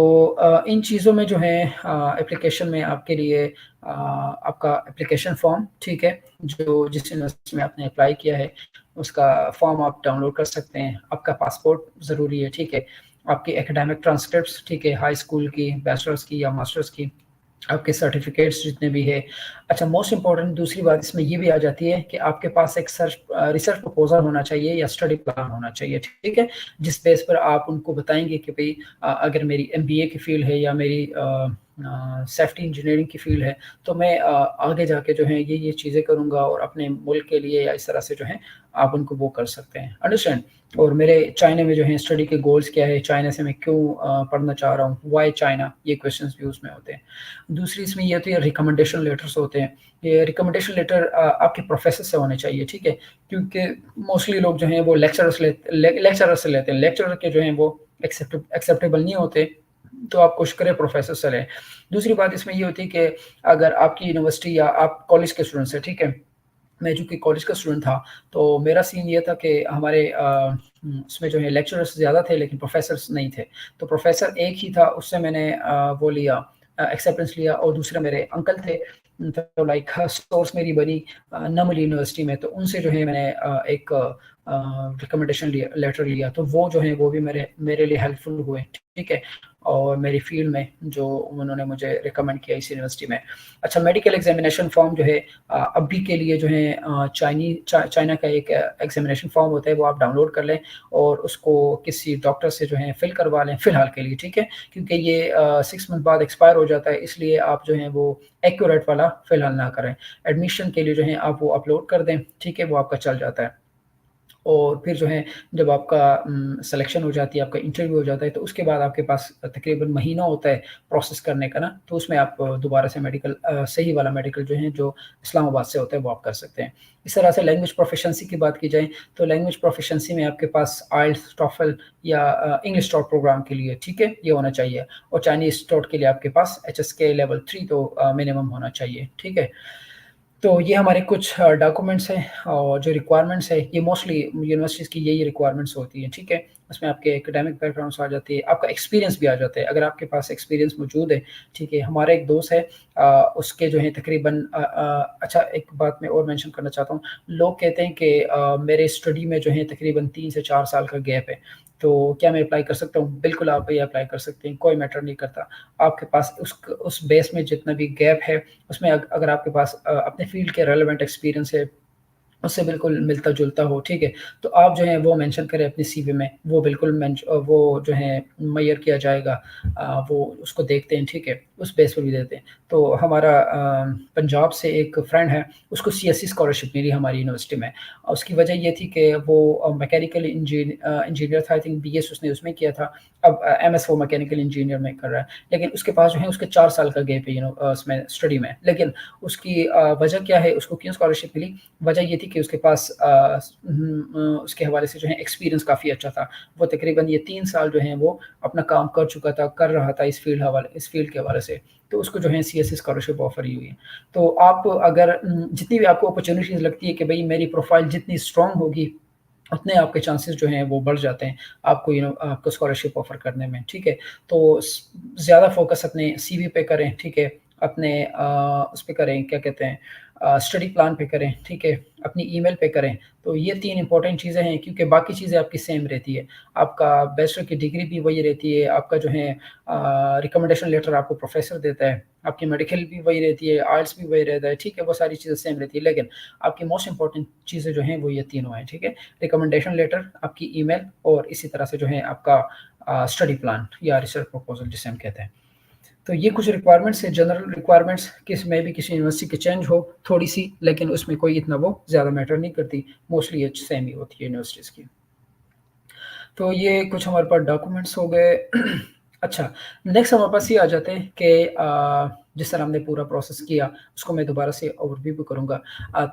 ان چیزوں میں جو ہے اپلیکیشن میں آپ کے لیے آپ کا اپلیکیشن فارم، ٹھیک ہے، جو جس یونیورسٹی میں آپ نے اپلائی کیا ہے اس کا فارم آپ ڈاؤن لوڈ کر سکتے ہیں. آپ کا پاسپورٹ ضروری ہے، ٹھیک ہے. آپ کی اکیڈمک ٹرانسکرپٹس، ٹھیک ہے، ہائی اسکول کی، بیچلرس کی یا ماسٹرس کی، آپ کے سرٹیفکیٹس جتنے بھی ہے. اچھا، موسٹ امپورٹنٹ دوسری بات اس میں یہ بھی آ جاتی ہے کہ آپ کے پاس ایک ریسرچ پروپوزل ہونا چاہیے یا اسٹڈی پلان ہونا چاہیے، ٹھیک ہے، جس بیس پر آپ ان کو بتائیں گے کہ بھئی اگر میری MBA کی فیلڈ ہے یا میری سیفٹی انجینئرنگ کی فیلڈ ہے، تو میں آگے جا کے جو ہے یہ چیزیں کروں گا، اور اپنے ملک کے لیے یا اس طرح سے جو ہے آپ ان کو وہ کر سکتے ہیں. انڈرسٹینڈ. اور میرے چائنا میں جو ہے اسٹڈی کے گولز کیا ہے، چائنا سے میں کیوں پڑھنا چاہ رہا ہوں، وائی چائنا، یہ کویشچنس بھی اس میں ہوتے ہیں. دوسری اس میں یہ ہوتی ہے ریکمنڈیشن لیٹرس ہوتے ہیں. یہ ریکمنڈیشن لیٹر آپ کے پروفیسر سے ہونے چاہیے، ٹھیک ہے، کیونکہ موسٹلی لوگ جو ہیں وہ لیکچرر سے لیتے ہیں. لیکچرر کے جو ہیں وہ ایکسیپٹیبل نہیں ہوتے، تو آپ کوشش کریں پروفیسر سے لیں. دوسری بات اس میں یہ ہوتی ہے کہ اگر آپ کی یونیورسٹی یا آپ کالج کے اسٹوڈنٹس ہیں، ٹھیک ہے، میں چونکہ کالج کا اسٹوڈنٹ تھا تو میرا سین یہ تھا کہ ہمارے اس میں جو ہے لیکچررس زیادہ تھے لیکن پروفیسرس نہیں تھے. تو پروفیسر ایک ہی تھا، اس سے میں نے وہ لیا، ایکسیپٹنس لیا. اور دوسرے میرے انکل تھے، تو لائک سورس میری بنی نمل یونیورسٹی میں، تو ان سے جو ہے میں نے ایک रिकमेंडेशन लेटर लिया, तो वो जो है वो भी मेरे लिए हेल्पफुल हुए, ठीक है, और मेरी फील्ड में जो उन्होंने मुझे रिकमेंड किया इस यूनिवर्सिटी में। अच्छा, मेडिकल एग्जामिनेशन फॉर्म जो है अभी के लिए जो है चाइना का एक एग्जामिनेशन फॉर्म होता है, वो आप डाउनलोड कर लें और उसको किसी डॉक्टर से जो है फिल करवा लें फ़िलहाल के लिए, ठीक है, क्योंकि ये 6 मंथ बाद एक्सपायर हो जाता है, इसलिए आप जो है वो एक्यूरेट वाला फ़िलहाल ना करें। एडमिशन के लिए जो है आप वो अपलोड कर दें, ठीक है, वो आपका चल जाता है। और फिर जो है जब आपका सिलेक्शन हो जाती है, आपका इंटरव्यू हो जाता है, तो उसके बाद आपके पास तकरीबन महीना होता है प्रोसेस करने का ना, तो उसमें आप दोबारा से मेडिकल सही वाला मेडिकल जो है जो इस्लामाबाद से होता है वो आप कर सकते हैं। इस तरह से लैंग्वेज प्रोफिशिएंसी की बात की जाए तो लैंग्वेज प्रोफिशिएंसी में आपके पास आइल्स, टॉफल या इंग्लिश टॉट प्रोग्राम के लिए, ठीक है, ये होना चाहिए, और चाइनीज़ टॉट के लिए आपके पास HSK लेवल 3 तो मिनिमम होना चाहिए, ठीक है। तो ये हमारे कुछ डॉक्यूमेंट्स हैं और जो रिक्वायरमेंट्स है ये मोस्टली यूनिवर्सिटीज़ की यही रिक्वायरमेंट्स होती हैं, ठीक है। उसमें आपके एकेडमिक बैकग्राउंड्स आ जाती है, आपका एक्सपीरियंस भी आ जाता है, अगर आपके पास एक्सपीरियंस मौजूद है, ठीक है। हमारा एक दोस्त है उसके जो है तकरीबन अच्छा एक बात मैं और मेंशन करना चाहता हूँ, लोग कहते हैं कि मेरे स्टडी में जो है तकरीबन 3 से 4 साल का गैप है, तो क्या मैं अप्लाई कर सकता हूँ? बिल्कुल आप ये अप्लाई कर सकते हैं, कोई मैटर नहीं करता। आपके पास उस बेस में जितना भी गैप है उसमें अगर आपके पास अपने फील्ड के रेलेवेंट एक्सपीरियंस है, उससे बिल्कुल मिलता-जुलता हो, ठीक है? तो आप जो है वो मेंशन करें अपनी सीवी में, वो बिल्कुल वो जो है मुहैया किया जाएगा, वो उसको देखते हैं, ठीक है? उस बेस पे भी देते हैं। तो हमारा पंजाब से एक फ्रेंड है, उसको CSE स्कॉलरशिप मिली हमारी यूनिवर्सिटी में। उसकी वजह ये थी कि वो मैकेनिकल इंजीनियर था, आई थिंक BS उसने उसमें किया था, अब MS वो मैकेनिकल इंजीनियर में कर रहा है। लेकिन उसके पास जो है उसके 4 साल का गैप है उसमें स्टडी में। लेकिन उसकी वजह क्या है, उसको क्यों स्कॉलरशिप मिली? वजह ये थी कि उसके पास उसके हवाले से जो है एक्सपीरियंस काफ़ी अच्छा था। वो तकरीबन ये 3 साल जो हैं वो अपना काम कर रहा था इस फील्ड के हवाले से। तो उसको जो है CSE स्कॉलरशिप ऑफ़र ही हुई है। तो आप अगर जितनी भी आपको अपॉर्च्युनिटीज़ लगती है कि भई मेरी प्रोफ़ाइल जितनी स्ट्रॉन्ग होगी, उतने आपके चांसेस जो हैं वो बढ़ जाते हैं, आपको आपको स्कॉलरशिप ऑफ़र करने में, ठीक है? तो ज़्यादा फ़ोकस अपने CV पे करें, ठीक है? अपने उस पे करें, क्या कहते हैं, स्टडी प्लान पे करें, ठीक है? अपनी ईमेल पे करें। तो ये 3 इम्पोर्टेंट चीज़ें हैं, क्योंकि बाकी चीज़ें आपकी सेम रहती है। आपका बैचलर की डिग्री भी वही रहती है, आपका जो है रिकमेंडेशन लेटर आपको प्रोफ़ेसर देता है, आपकी मेडिकल भी वही रहती है, IELTS भी वही रहता है, ठीक है? वो सारी चीज़ें सेम रहती है, लेकिन आपकी मोस्ट इम्पोर्टेंट चीज़ें जो हैं वो ये तीनों हैं, ठीक है? रिकमेंडेशन लेटर, आपकी ईमेल और इसी तरह से जो है आपका स्टडी प्लान या रिसर्च प्रपोज़ल जिसे हम कहते हैं। तो ये कुछ रिक्वायरमेंट्स हैं, जनरल रिक्वायरमेंट्स, में भी किसी यूनिवर्सिटी की चेंज हो थोड़ी-सी, लेकिन उसमें कोई इतना वो ज़्यादा मैटर नहीं करती, मोस्टली ये सेम ही होती है यूनिवर्सिटीज़ की। तो ये कुछ हमारे पास डॉक्यूमेंट्स हो गए। अच्छा, नेक्स्ट हमारे पास ये आ जाते हैं कि जिस तरह हमने पूरा प्रोसेस किया, उसको मैं दोबारा से ओवरव्यू भी करूँगा।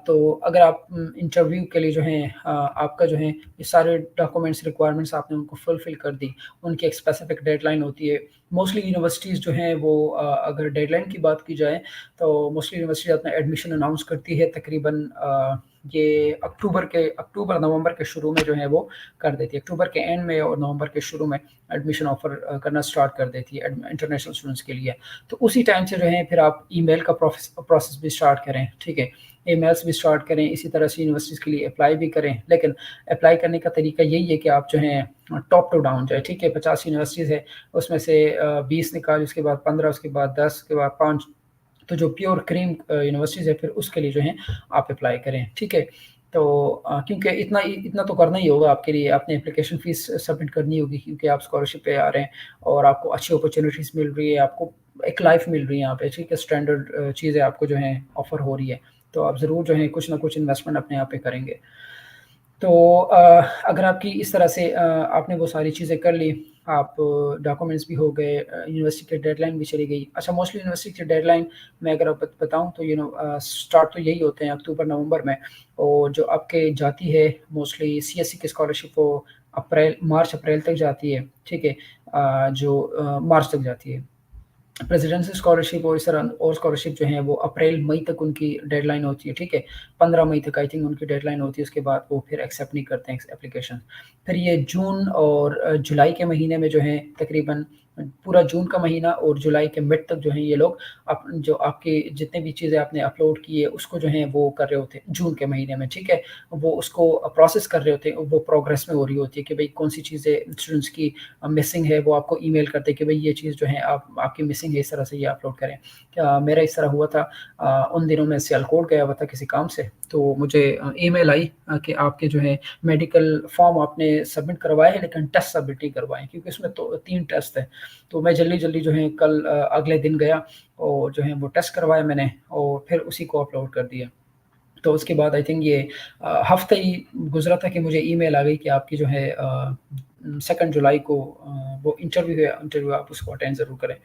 तो अगर आप इंटरव्यू के लिए जो है आपका जो है ये सारे डॉक्यूमेंट्स रिक्वायरमेंट्स आपने उनको फुलफ़िल कर दी, उनकी एक स्पेसिफिक डेडलाइन होती है। मोस्टली यूनिवर्सिटीज़ जो हैं वो अगर डेडलाइन की बात की जाए, तो मोस्टली यूनिवर्सिटी अपना एडमिशन अनाउंस करती है तकरीबन ये अक्टूबर-नवंबर के शुरू में जो है वो कर देती है। अक्टूबर के एंड में और नवंबर के शुरू में एडमिशन ऑफ़र करना स्टार्ट कर देती है इंटरनेशनल स्टूडेंट्स के लिए। तो उसी टाइम से जो है फिर आप ईमेल का प्रोसेस भी स्टार्ट करें, ठीक है? ईमेल्स भी स्टार्ट करें, इसी तरह से यूनिवर्सिटीज़ के लिए अप्लाई भी करें। लेकिन अप्लाई करने का तरीका यही है कि आप जो है टॉप टू डाउन जाएँ, ठीक है? 50 यूनिवर्सिटीज़ है, उसमें से 20 निकालें, उसके बाद 15, उसके बाद 10, उसके बाद 5, तो जो प्योर क्रीम यूनिवर्सिटीज़ है फिर उसके लिए जो है आप अप्लाई करें, ठीक है? तो क्योंकि इतना तो करना ही होगा आपके लिए, आपने एप्लीकेशन फ़ीस सबमिट करनी होगी, क्योंकि आप स्कॉलरशिप पे आ रहे हैं और आपको अच्छी अपॉर्च्युनिटीज़ मिल रही है, आपको एक लाइफ़ मिल रही है यहाँ पे, ठीक है? स्टैंडर्ड चीज़ें आपको जो हैं ऑफ़र हो रही है, तो आप ज़रूर जो है कुछ ना कुछ इन्वेस्टमेंट अपने आप पे करेंगे। तो अगर आपकी इस तरह से आपने वो सारी चीज़ें कर ली, आप डॉक्यूमेंट्स भी हो गए, यूनिवर्सिटी की डेडलाइन भी चली गई। अच्छा, मोस्टली यूनिवर्सिटी की डेडलाइन मैं अगर आप बताऊँ तो स्टार्ट तो यही होते हैं अक्टूबर-नवंबर में, और जो आपके जाती है मोस्टली CSE की स्कॉलरशिप वो मार्च-अप्रैल तक जाती है, ठीक है? मार्च तक जाती है। प्रेसिडेंसी स्कॉलरशिप और इस तरह और स्कॉलरशिप जो हैं वो अप्रैल-मई तक उनकी डेडलाइन होती है, ठीक है? 15 मई तक आई थिंक उनकी डेडलाइन होती है, उसके बाद वो फिर एक्सेप्ट नहीं करते हैं एप्लीकेशन। फिर ये जून और जुलाई के महीने में जो है तकरीबन पूरा जून का महीना और जुलाई के मिड तक जो है ये लोग जो आपके जितने भी चीज़ें आपने अपलोड की है उसको जो है वो कर रहे होते हैं जून के महीने में, ठीक है। वो उसको प्रोसेस कर रहे होते हैं, वो प्रोग्रेस में हो रही होती है कि भाई कौन सी चीज़ें स्टूडेंट्स की मिसिंग है, वो आपको ईमेल करते हैं कि भाई ये चीज़ जो है आपकी मिसिंग है, इस तरह से ये अपलोड करें। मेरा इस तरह हुआ था, उन दिनों में सियालकोट गया हुआ था किसी काम से, तो मुझे ईमेल आई कि आपके जो है मेडिकल फॉर्म आपने सबमिट करवाए हैं लेकिन टेस्ट सबमिट नहीं करवाए, क्योंकि उसमें तो 3 टेस्ट थे। तो मैं जल्दी-जल्दी जो है कल अगले दिन गया और जो है वो टेस्ट करवाए मैंने और फिर उसी को अपलोड कर दिया। तो उसके बाद आई थिंक ये हफ़्ता ही गुज़रा था कि मुझे ईमेल आ गई कि आपकी जो है 2 जुलाई को वो इंटरव्यू है, इंटरव्यू आप उसको अटेंड ज़रूर करें।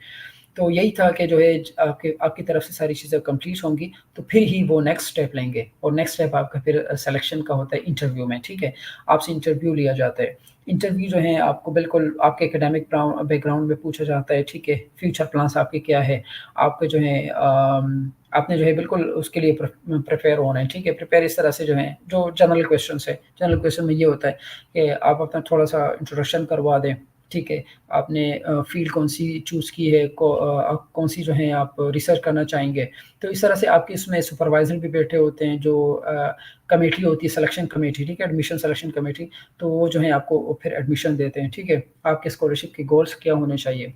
तो यही था कि जो है आपके आपकी तरफ से सारी चीज़ें कंप्लीट होंगी, तो फिर ही वो नेक्स्ट स्टेप लेंगे और नेक्स्ट स्टेप आपका फिर सिलेक्शन का होता है इंटरव्यू में, ठीक है? आपसे इंटरव्यू लिया जाता है। इंटरव्यू जो है आपको बिल्कुल आपके एकेडमिक बैकग्राउंड में पूछा जाता है, ठीक है? फ्यूचर प्लान्स आपके क्या है? आपके जो है आपने जो है बिल्कुल उसके लिए प्रिपेयर होना है, ठीक है? प्रिपेयर इस तरह से जो है, जो जनरल क्वेश्चन्स है, जनरल क्वेश्चन में ये होता है कि आप अपना थोड़ा-सा इंट्रोडक्शन करवा दें, ठीक है? आपने फ़ील्ड कौन-सी चूज़ की है, कौन-सी जो है आप रिसर्च करना चाहेंगे। तो इस तरह से आपके इसमें सुपरवाइज़र भी बैठे होते हैं, जो कमेटी होती है, सिलेक्शन कमेटी, ठीक है? एडमिशन सिलेक्शन कमेटी, तो वो जो है आपको फिर एडमिशन देते हैं, ठीक है? आपके स्कॉलरशिप के गोल्स क्या होने चाहिए।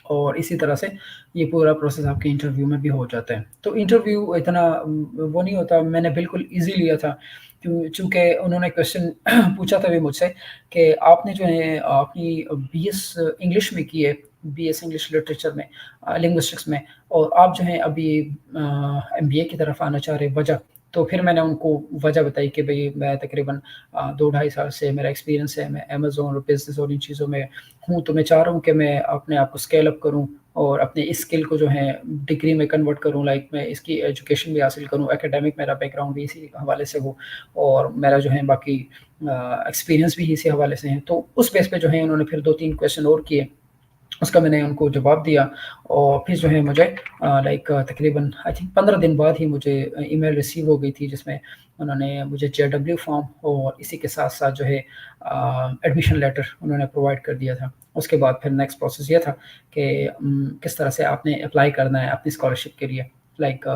और इसी तरह से ये पूरा प्रोसेस आपके इंटरव्यू में भी हो जाता है। तो इंटरव्यू इतना वो नहीं होता, मैंने बिल्कुल ईज़ी लिया था, चूँकि उन्होंने क्वेश्चन पूछा था भी मुझसे कि आपने जो है अपनी बीएस इंग्लिश में की है, बीएस इंग्लिश लिटरेचर में, लिंग्विस्टिक्स में, और आप जो है अभी एमबीए की तरफ आना चाह रहे हैं, वजह? तो फिर मैंने उनको वजह बताई कि भई मैं तकरीबन 2 ढाई साल से मेरा एक्सपीरियंस है, मैं अमेज़न और बिज़नेस और इन चीज़ों में हूँ, तो मैं चाह रहा हूँ कि मैं अपने आप को स्केल अप करूँ और अपने इस स्किल को जो है डिग्री में कन्वर्ट करूँ, लाइक मैं इसकी एजुकेशन भी हासिल करूँ, एकेडमिक मेरा बैकग्राउंड भी इसी हवाले से हो और मेरा जो है बाकी एक्सपीरियंस भी इसी हवाले से है। तो उस बेस पे जो है उन्होंने फिर 2-3 क्वेश्चन और किए, उसका मैंने उनको जवाब दिया और फिर जो है मुझे लाइक तकरीबन आई थिंक 15 दिन बाद ही मुझे ईमेल रिसीव हो गई थी, जिसमें उन्होंने मुझे जेडब्ल्यू फॉर्म और इसी के साथ-साथ जो है एडमिशन लेटर उन्होंने प्रोवाइड कर दिया था। उसके बाद फिर नेक्स्ट प्रोसेस ये था कि किस तरह से आपने अप्लाई करना है अपनी स्कॉलरशिप के लिए, लाइक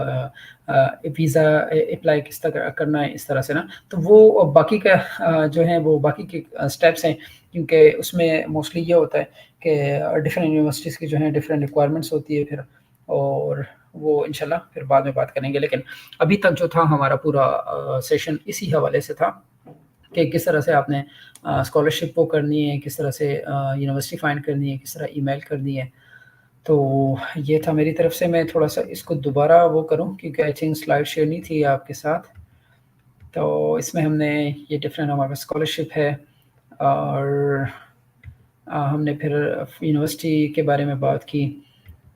वीज़ा अप्लाई किस तरह करना है, इस तरह से ना। तो वो बाकी का जो है वो बाकी के स्टेप्स हैं, क्योंकि उसमें मोस्टली ये होता है कि डिफरेंट यूनिवर्सिटीज़ की जो है डिफरेंट रिक्वायरमेंट्स होती है फिर, और वो इंशाल्लाह फिर बाद में बात करेंगे। लेकिन अभी तक जो था हमारा पूरा सेशन इसी हवाले से था कि किस तरह से आपने स्कॉलरशिप वो करनी है, किस तरह से यूनिवर्सिटी फाइंड करनी है, किस तरह ईमेल करनी है। तो ये था मेरी तरफ से। मैं थोड़ा-सा इसको दोबारा वो करूँ क्योंकि आई थिंक स्लाइड शेयर नहीं थी आपके साथ। तो इसमें हमने ये डिफरेंट हमारे पास स्कॉलरशिप है और हमने फिर यूनिवर्सिटी के बारे में बात की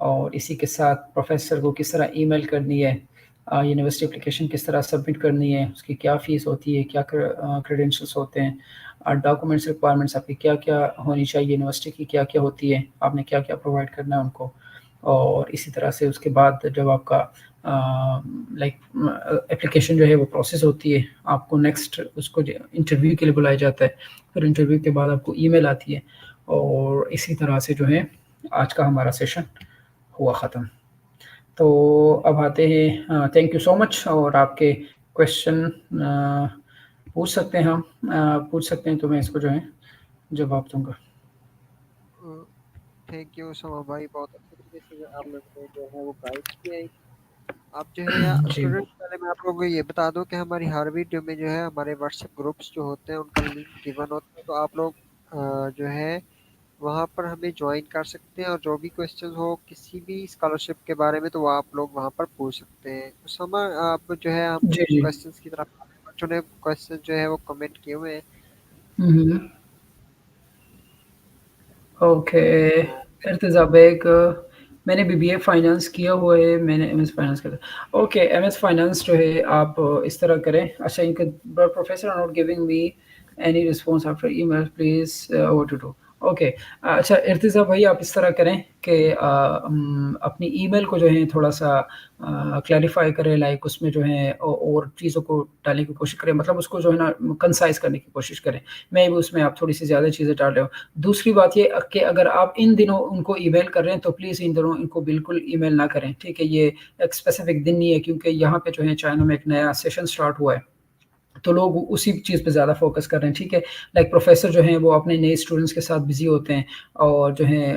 और इसी के साथ प्रोफ़ेसर को किस तरह ईमेल करनी है, यूनिवर्सिटी एप्लीकेशन किस तरह सबमिट करनी है, उसकी क्या फ़ीस होती है, क्या क्रेडेंशियल्स होते हैं, डॉक्यूमेंट्स रिक्वायरमेंट्स आपकी क्या-क्या होनी चाहिए, यूनिवर्सिटी की क्या-क्या होती है, आपने क्या-क्या प्रोवाइड करना है उनको। और इसी तरह से उसके बाद जब आपका एप्लीकेशन जो है वो प्रोसेस होती है, आपको नेक्स्ट उसको इंटरव्यू के लिए बुलाया जाता है। फिर इंटरव्यू के बाद आपको ईमेल आती है और इसी तरह से जो है आज का हमारा सेशन हुआ ख़त्म। तो अब आते हैं, थैंक यू सो मच, और आपके क्वेश्चन पूछ सकते हैं, हम पूछ सकते हैं, तो मैं इसको जो है जवाब दूँगा। थैंक यू समा भाई, बहुत अच्छे तरीके से आप लोगों ने जो है वो गाइड किया है। आप जो है या जी। स्टूडेंट, पहले मैं आप लोगों को ये बता दूं कि हमारी हर वीडियो में जो है हमारे व्हाट्सएप ग्रुप्स जो होते हैं उनका लिंक गिवन होता है, तो आप लोग जो है वहाँ पर हमें ज्वाइन कर सकते हैं और जो भी क्वेश्चन हो किसी भी स्कॉलरशिप के बारे में तो वो आप लोग वहाँ पर पूछ सकते हैं। उसामा, आप जो है हम जी, जी। क्वेश्चंस की तरफ आते हैं। बच्चों ने क्वेश्चन जो है वो कमेंट किए हुए हैं। हुँ, हुँ। ओके, तो इर्तिज़ा बेग, मैंने बीबीए फाइनेंस किया हुआ है, मैंने एमएस फाइनेंस करा। ओके, एमएस फाइनेंस जो है आप इस तरह करें। अच्छा, you can but professor are not giving me any response after email, please what to do? Okay. अच्छा इर्तिज़ा भाई आप इस तरह करें कि अपनी ईमेल को जो है थोड़ा-सा क्लैरिफ़ाई करें, लाइक उसमें जो है और चीज़ों को डालने की कोशिश करें, मतलब उसको जो है ना कंसाइज़ करने की कोशिश करें। मैं भी उसमें आप थोड़ी-सी ज़्यादा चीज़ें डाल रहे हो। दूसरी बात ये कि अगर आप इन दिनों उनको ईमेल कर रहे हैं तो प्लीज़ इन दिनों इनको बिल्कुल ईमेल ना करें, ठीक है? ये एक स्पेसिफ़िक दिन नहीं है, क्योंकि यहाँ पे जो है चाइना में एक नया सेशन स्टार्ट हुआ है। तो लोग उसी चीज़ पे ज़्यादा फ़ोकस कर रहे हैं, ठीक है। लाइक प्रोफ़ेसर जो हैं वो अपने नए स्टूडेंट्स के साथ बिज़ी होते हैं, और जो हैं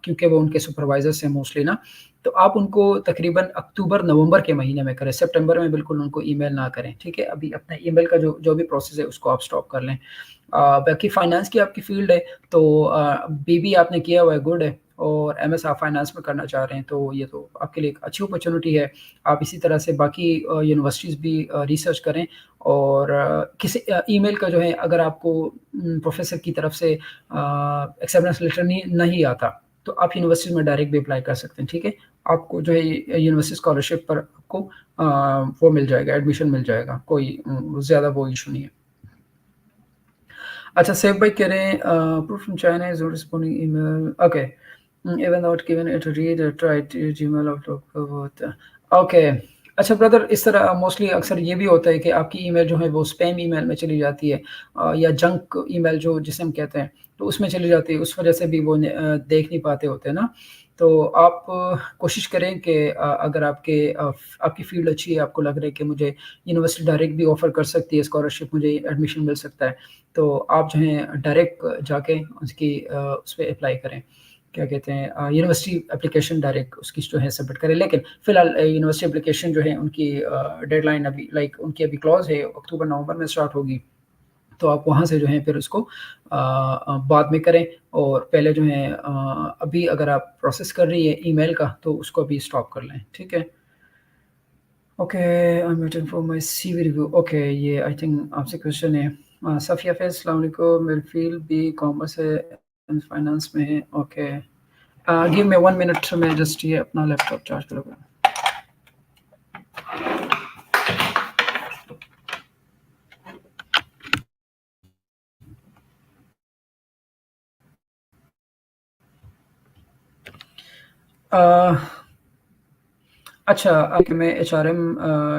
क्योंकि वो उनके सुपरवाइज़र्स हैं मोस्टली ना, तो आप उनको तकरीबन अक्टूबर-नवंबर के महीने में करें, सितंबर में बिल्कुल उनको ईमेल ना करें, ठीक है। अभी अपना ईमेल का जो जो भी प्रोसेस है उसको आप स्टॉप कर लें। बाकी फ़ाइनेंस की आपकी फ़ील्ड है, तो बीबी आपने किया हुआ है, गुड है, और एमएस आप फ़ाइनेंस में करना चाह रहे हैं, तो ये तो आपके लिए एक अच्छी अपॉर्च्युनिटी है। आप इसी तरह से बाकी यूनिवर्सिटीज़ भी रिसर्च करें, और किसी ईमेल का जो है अगर आपको प्रोफ़ेसर की तरफ से एक्सेप्टेंस लेटर नहीं आता, तो आप यूनिवर्सिटी में डायरेक्ट भी अप्लाई कर सकते हैं, ठीक है? आपको जो है यूनिवर्सिटी स्कॉलरशिप पर आपको वो मिल जाएगा, एडमिशन मिल जाएगा, कोई ज़्यादा वो इश्यू नहीं है। अच्छा सैफ भाई कह रहे हैं proof from China is not responding email, okay, even not given it a read try to Gmail Outlook, okay. अच्छा ब्रदर, इस तरह मोस्टली अक्सर ये भी होता है कि आपकी ईमेल जो है वो स्पैम ईमेल में चली जाती है, या जंक ईमेल जो जिसे हम कहते हैं, तो उसमें चली जाती है, उस वजह से भी वो देख नहीं पाते होते हैं ना। तो आप कोशिश करें कि अगर आपकी फ़ील्ड अच्छी है, आपको लग रहा है कि मुझे यूनिवर्सिटी डायरेक्ट भी ऑफ़र कर सकती है स्कॉलरशिप, मुझे एडमिशन मिल सकता है, तो आप जो हैं डायरेक्ट जाके उसकी उस पे अप्लाई करें। क्या कहते हैं यूनिवर्सिटी एप्लीकेशन डायरेक्ट उसकी जो है सबमिट करें। लेकिन फ़िलहाल यूनिवर्सिटी एप्लीकेशन जो है उनकी डेडलाइन अभी लाइक उनकी अभी क्लॉज़ है अक्टूबर-नवंबर में स्टार्ट होगी। तो आप वहाँ से जो है फिर उसको बाद में करें, और पहले जो है अभी अगर आप प्रोसेस कर रही है ईमेल का तो उसको अभी स्टॉप कर लें, ठीक है? Okay, I am waiting for my CV review. Okay, ये आई थिंक आपसे क्वेश्चन है। सफिया फैज़ अस्सलाम वालेकुम, मेरी फील्ड भी कॉमर्स है एंड फाइनेंस में है। ओके, गिव मी 1 मिनट, मैं जस्ट ये अपना लैपटॉप चार्ज करूँगा। अ अच्छा, अब मैं एचआरएम,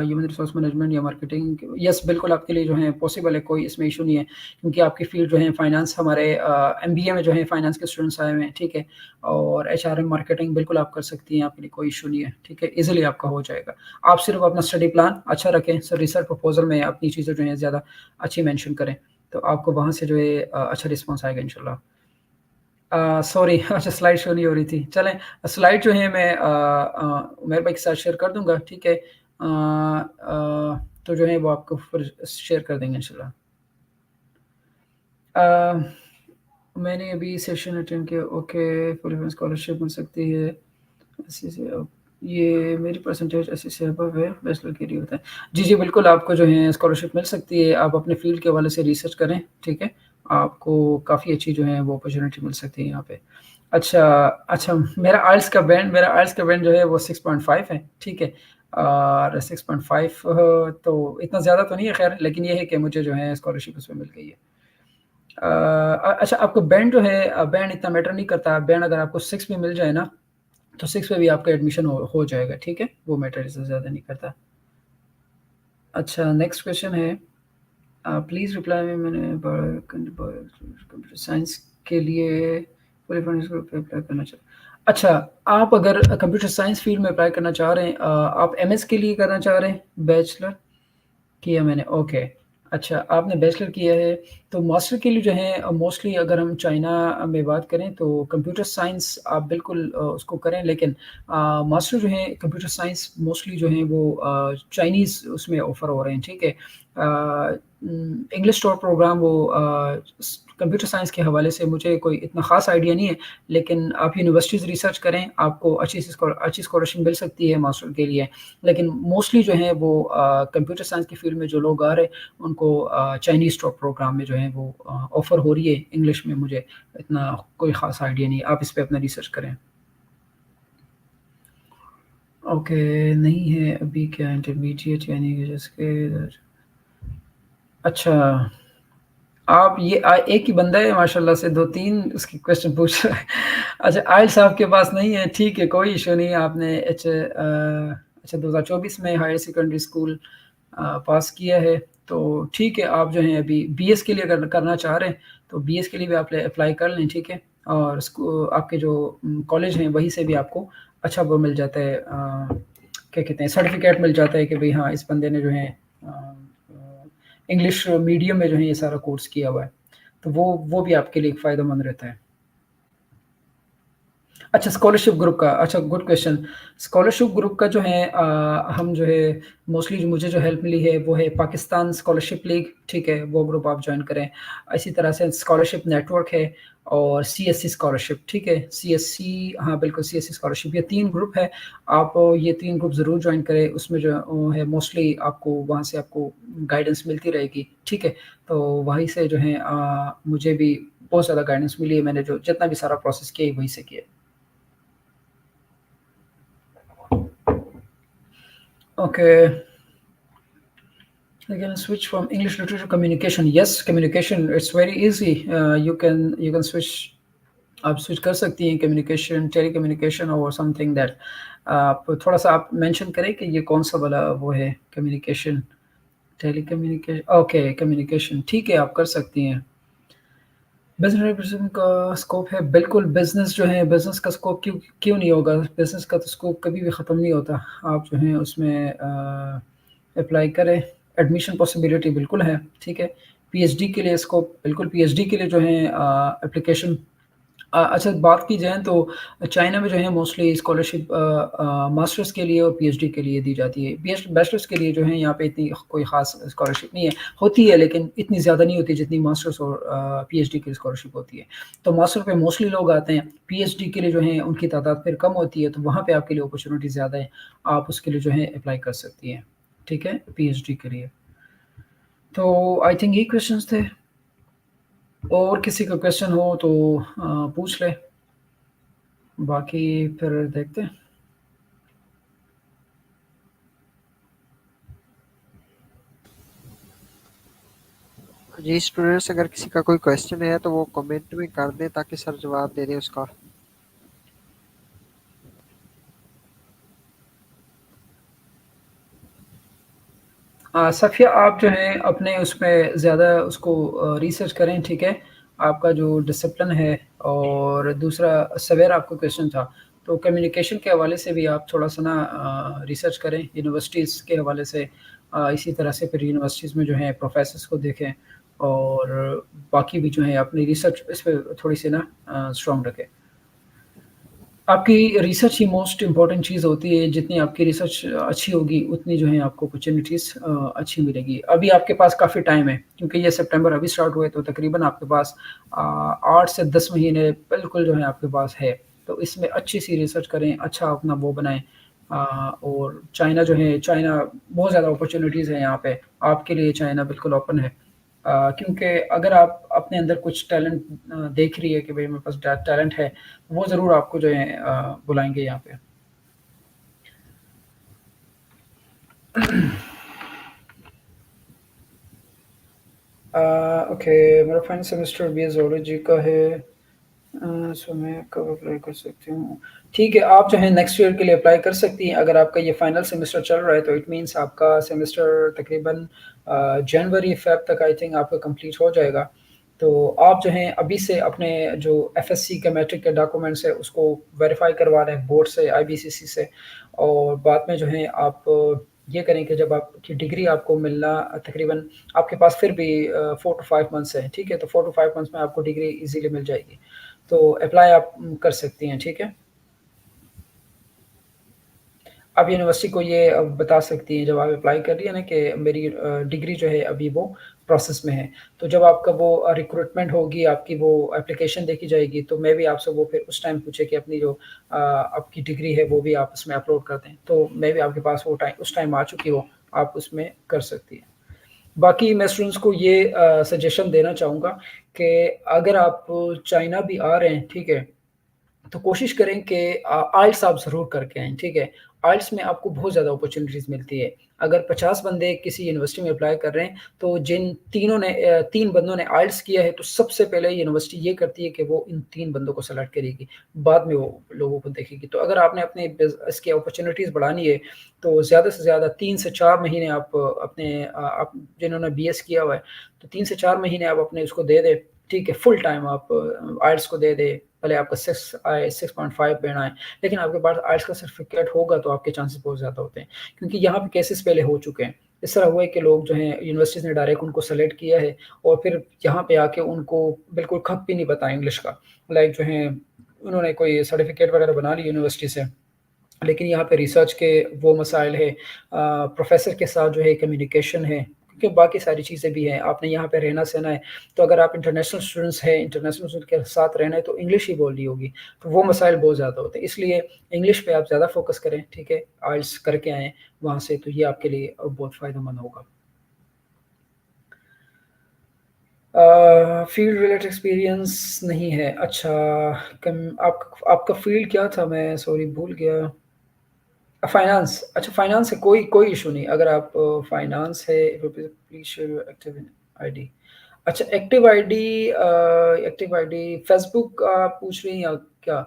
ह्यूमन रिसोर्स मैनेजमेंट या मार्केटिंग, यस बिल्कुल आपके लिए जो है पॉसिबल है, कोई इसमें इशू नहीं है, क्योंकि आपकी फ़ील्ड जो है फाइनेंस, हमारे एमबीए में जो है फाइनेंस के स्टूडेंट्स आए हुए हैं, ठीक है? और एचआरएम मार्केटिंग बिल्कुल आप कर सकती हैं, आपके लिए कोई इशू नहीं है, ठीक है? ईज़िली आपका हो जाएगा। आप सिर्फ़ अपना स्टडी प्लान अच्छा रखें, सर रिसर्च प्रपोज़ल में अपनी चीज़ें जो हैं ज़्यादा अच्छी मेंशन करें, तो आपको वहाँ से जो है अच्छा रिस्पॉन्स आएगा इंशाल्लाह। सॉरी अच्छा स्लाइड शो नहीं हो रही थी। चलें, स्लाइड जो है मैं उमर भाई के साथ शेयर कर दूँगा, ठीक है? तो जो है वो आपको फिर शेयर कर देंगे इंशाल्लाह। अ, मैंने अभी सेशन अटेंड किया, ओके, फुल स्कॉलरशिप मिल सकती है। ऐसे से ये मेरी परसेंटेज ऐसे से अबव है, बैचलर के लिए होता है। जी, जी, बिल्कुल आपको जो है स्कॉलरशिप मिल सकती है, आप अपने फ़ील्ड के हवाले से रिसर्च करें, ठीक है? आपको काफ़ी अच्छी जो है वो अपॉर्च्युनिटी मिल सकती है यहाँ पे। अच्छा, अच्छा मेरा आइल्स का बैंड जो है वो 6.5 है, ठीक है? और 6.5 तो इतना ज़्यादा तो नहीं है ख़ैर, लेकिन ये है कि मुझे जो है स्कॉलरशिप उसमें मिल गई है। अच्छा आपको बैंड जो है बैंड इतना मैटर नहीं करता, बैंड अगर आपको 6 में मिल जाए ना, तो 6 में भी आपका एडमिशन हो जाएगा, ठीक है? वो मैटर इससे ज़्यादा नहीं करता। अच्छा नेक्स्ट क्वेश्चन है, प्लीज़ रिप्लाई में मैंने कंप्यूटर साइंस के लिए पूरे फंड्स को अप्लाई करना अच्छा, आप अगर कंप्यूटर साइंस फील्ड में अप्लाई करना चाह रहे हैं, आप एमएस के लिए करना चाह रहे हैं, बैचलर? किया मैंने, ओके। अच्छा, आपने बैचलर किया है, तो मास्टर के लिए जो है मोस्टली अगर हम चाइना में बात करें तो कंप्यूटर साइंस आप बिल्कुल उसको करें, लेकिन मास्टर जो है कंप्यूटर साइंस मोस्टली जो है वो चाइनीज़ उसमें ऑफ़र हो रहे हैं, ठीक है? इंग्लिश टॉप प्रोग्राम वो कंप्यूटर साइंस के हवाले से मुझे कोई इतना ख़ास आइडिया नहीं है, लेकिन आप यूनिवर्सिटीज़ रिसर्च करें, आपको अच्छी स्कॉलरशिप मिल सकती है मास्टर के लिए। लेकिन मोस्टली जो है वो कंप्यूटर साइंस की फ़ील्ड में जो लोग आ रहे हैं, उनको चाइनीज़ टॉप प्रोग्राम में जो है वो ऑफ़र हो रही है इंग्लिश में, मुझे इतना कोई ख़ास आइडिया नहीं है, आप इस पे अपना रिसर्च करें। ओके, नहीं है अभी क्या इंटरमीडिएट यानी कि जिसके अच्छा, आप ये एक ही बंदा है माशाल्लाह से 2-3 उसके क्वेश्चन पूछ रहा है। अच्छा आइल्स आपके पास नहीं है, ठीक है, कोई इश्यू नहीं। आपने अच्छा 2024 में हायर सेकेंडरी स्कूल पास किया है, तो ठीक है। आप जो हैं अभी बीएस के लिए करना चाह रहे हैं, तो बीएस के लिए भी आप अप्लाई कर लें, ठीक है। और आपके जो कॉलेज हैं वहीं से भी आपको अच्छा वो मिल जाता है, क्या कहते हैं, सर्टिफिकेट मिल जाता है कि भाई हाँ इस बंदे ने जो है इंग्लिश मीडियम में जो है ये सारा कोर्स किया हुआ है, तो वो भी आपके लिए एक फ़ायदेमंद रहता है। अच्छा स्कॉलरशिप ग्रुप का, अच्छा गुड क्वेश्चन। स्कॉलरशिप ग्रुप का जो है हम जो है मोस्टली जो मुझे जो हेल्प मिली है वो है पाकिस्तान स्कॉलरशिप लीग, ठीक है, वो ग्रुप आप ज्वाइन करें। इसी तरह से स्कॉलरशिप नेटवर्क है और सीएससी स्कॉलरशिप, ठीक है, सीएससी, हाँ बिल्कुल सीएससी स्कॉलरशिप, ये 3 ग्रुप है। आप ये 3 ग्रुप ज़रूर ज्वाइन करें, उसमें जो है मोस्टली आपको वहाँ से आपको गाइडेंस मिलती रहेगी, ठीक है। तो वहीं से जो है मुझे भी बहुत ज़्यादा गाइडेंस मिली है, मैंने जो जितना भी सारा प्रोसेस किया है वहीं से किया है। Okay, again switch from English literature to communication. Yes, communication, it's very easy. You can switch, आप switch कर सकती हैं communication, telecommunication or something that आप थोड़ा सा आप mention करें कि ये कौन सा वाला वो है communication, telecommunication, okay communication, ठीक है आप कर सकती हैं। बिजनेस रिप्रेजेंटेशन का स्कोप है, बिल्कुल। बिजनेस जो है, बिजनेस का स्कोप क्यों क्यों नहीं होगा, बिजनेस का तो स्कोप कभी भी ख़त्म नहीं होता। आप जो है उसमें अप्लाई करें, एडमिशन पॉसिबिलिटी बिल्कुल है, ठीक है। पीएचडी के लिए स्कोप बिल्कुल, पीएचडी के लिए जो है एप्लीकेशन, अच्छा बात की जाए तो चाइना में जो है मोस्टली स्कॉलरशिप मास्टर्स के लिए और पीएचडी के लिए दी जाती है। बैचलर्स के लिए जो है यहाँ पे इतनी कोई ख़ास स्कॉलरशिप नहीं है, होती है लेकिन इतनी ज़्यादा नहीं होती जितनी मास्टर्स और पीएचडी की स्कॉलरशिप होती है। तो मास्टर पे मोस्टली लोग आते हैं, पीएचडी के लिए जो है उनकी तादाद फिर कम होती है, तो वहाँ पे आपके लिए अपॉर्चुनिटी ज़्यादा है, आप उसके लिए जो है अप्लाई कर सकती हैं, ठीक है, पीएचडी के लिए। तो आई थिंक ये क्वेश्चंस थे, और किसी का क्वेश्चन हो तो पूछ ले, बाकी फिर देखते हैं। जी स्टूडेंट्स, अगर किसी का कोई क्वेश्चन है तो वो कमेंट में कर दें ताकि सर जवाब दे दें उसका। सफ़िया आप जो है अपने उसमें ज़्यादा उसको रिसर्च करें, ठीक है। आपका जो डिसिप्लिन है, और दूसरा सवेरा आपका क्वेश्चन था, तो कम्युनिकेशन के हवाले से भी आप थोड़ा-सा ना रिसर्च करें यूनिवर्सिटीज़ के हवाले से। इसी तरह से फिर यूनिवर्सिटीज़ में जो है प्रोफ़ेसर्स को देखें, और बाकी भी जो है अपनी रिसर्च इस पे थोड़ी-सी ना स्ट्रॉन्ग रखें। आपकी रिसर्च ही मोस्ट इम्पोर्टेंट चीज़ होती है, जितनी आपकी रिसर्च अच्छी होगी, उतनी जो है आपको अपॉर्च्युनिटीज़ अच्छी मिलेगी। अभी आपके पास काफ़ी टाइम है, क्योंकि ये सितंबर अभी स्टार्ट हुए, तो तकरीबन आपके पास 8 से 10 महीने बिल्कुल जो है आपके पास है। तो इसमें अच्छी-सी रिसर्च करें, अच्छा अपना वो बनाएँ। और चाइना जो है, चाइना बहुत ज़्यादा अपॉर्च्युनिटीज़ हैं यहाँ पे, आपके लिए चाइना बिल्कुल ओपन है। क्योंकि अगर आप अपने अंदर कुछ टैलेंट देख रही है कि भई मेरे पास टैलेंट है, वो ज़रूर आपको जो है बुलाएँगे यहाँ पे। ओके, मेरा फाइनल सेमेस्टर बीए ज़ूलॉजी का है, सो मैं कब अप्लाई कर सकती हूँ? ठीक है, आप जो है नेक्स्ट ईयर के लिए अप्लाई कर सकती हैं। अगर आपका ये फाइनल सेमेस्टर चल रहा है, तो इट मीन्स आपका सेमेस्टर तकरीबन जनवरी फ़ेब तक आई थिंक आपका कंप्लीट हो जाएगा। तो आप जो हैं अभी से अपने जो एफएससी के मैट्रिक के डॉक्यूमेंट्स है उसको वेरीफाई करवा लें बोर्ड से, आईबीसीसी से, और बाद में जो है आप ये करें कि जब आपकी डिग्री आपको मिलना तकरीबन, आपके पास फिर भी 4 टू 5 मंथ्स है, ठीक है? तो 4 टू 5 मंथ्स में आपको डिग्री ईज़िली मिल जाएगी। तो अप्लाई आप कर सकती हैं, ठीक है? आप यूनिवर्सिटी को ये बता सकती हैं जब आप अप्लाई कर रही हैं ना कि मेरी डिग्री जो है अभी वो प्रोसेस में है। तो जब आपका वो रिक्रूटमेंट होगी, आपकी वो एप्लीकेशन देखी जाएगी, तो मैं भी आपसे वो फिर उस टाइम पूछे कि अपनी जो आपकी डिग्री है वो भी आप उसमें अपलोड कर दें। तो मैं भी आपके पास वो टाइम उस टाइम आ चुकी हो, आप उसमें कर सकती हैं। बाकी मैं स्टूडेंट्स को ये सजेशन देना चाहूँगा कि अगर आप चाइना भी आ रहे हैं, ठीक है? तो कोशिश करें कि आइल्स आप ज़रूर करके आएँ, ठीक है? आइल्स में आपको बहुत ज़्यादा अपॉर्च्युनिटीज़ मिलती है। अगर 50 बंदे किसी यूनिवर्सिटी में अप्लाई कर रहे हैं, तो जिन 3 बंदों ने आइल्स किया है, तो सबसे पहले यूनिवर्सिटी ये करती है कि वो इन 3 बंदों को सेलेक्ट करेगी, बाद में वो लोगों को देखेगी। तो अगर आपने अपने इसकी अपॉर्च्युनिटीज़ बढ़ानी है, तो ज़्यादा से ज़्यादा 3 से 4 महीने आप आप जिन्होंने बीएस किया हुआ है, तो 3 से 4 महीने आप अपने उसको दे दें, ठीक है? फुल टाइम आप आइल्स को दे दें, भले आपका 6 आए, 6.5 बैंड आए, लेकिन आपके पास आइल्स का सर्टिफिकेट होगा तो आपके चांसेस बहुत ज़्यादा होते हैं, क्योंकि यहाँ पे केसेस पहले हो चुके हैं। इस तरह हुआ है कि लोग जो हैं यूनिवर्सिटीज़ ने डायरेक्ट उनको सेलेक्ट किया है और फिर यहाँ पे आके उनको बिल्कुल खप भी नहीं पता इंग्लिश का। लाइक जो है उन्होंने कोई सर्टिफिकेट वगैरह बना ली यूनिवर्सिटी से, लेकिन यहाँ पे रिसर्च के वो मसाइल है, प्रोफेसर के साथ जो है कम्युनिकेशन है, क्योंकि बाकी सारी चीज़ें भी हैं। आपने यहाँ पे रहना सहना है, तो अगर आप इंटरनेशनल स्टूडेंट्स हैं, इंटरनेशनल स्टूडेंट के साथ रहना है तो इंग्लिश ही बोलनी होगी, तो वो मसाइल बहुत ज़्यादा होते हैं। इसलिए इंग्लिश पे आप ज़्यादा फोकस करें, ठीक है? आइल्स करके आएँ वहाँ से, तो ये आपके लिए बहुत फ़ायदेमंद होगा। फील्ड रिलेटेड एक्सपीरियंस नहीं है। अच्छा, कम आपका फ़ील्ड क्या था? मैं सॉरी भूल गया। फाइनेंस, अच्छा फाइनेंस है, कोई कोई इशू नहीं। अगर आप फाइनेंस है, please share your active ID. अच्छा, एक्टिव आईडी फेसबुक आप पूछ रही हैं या क्या?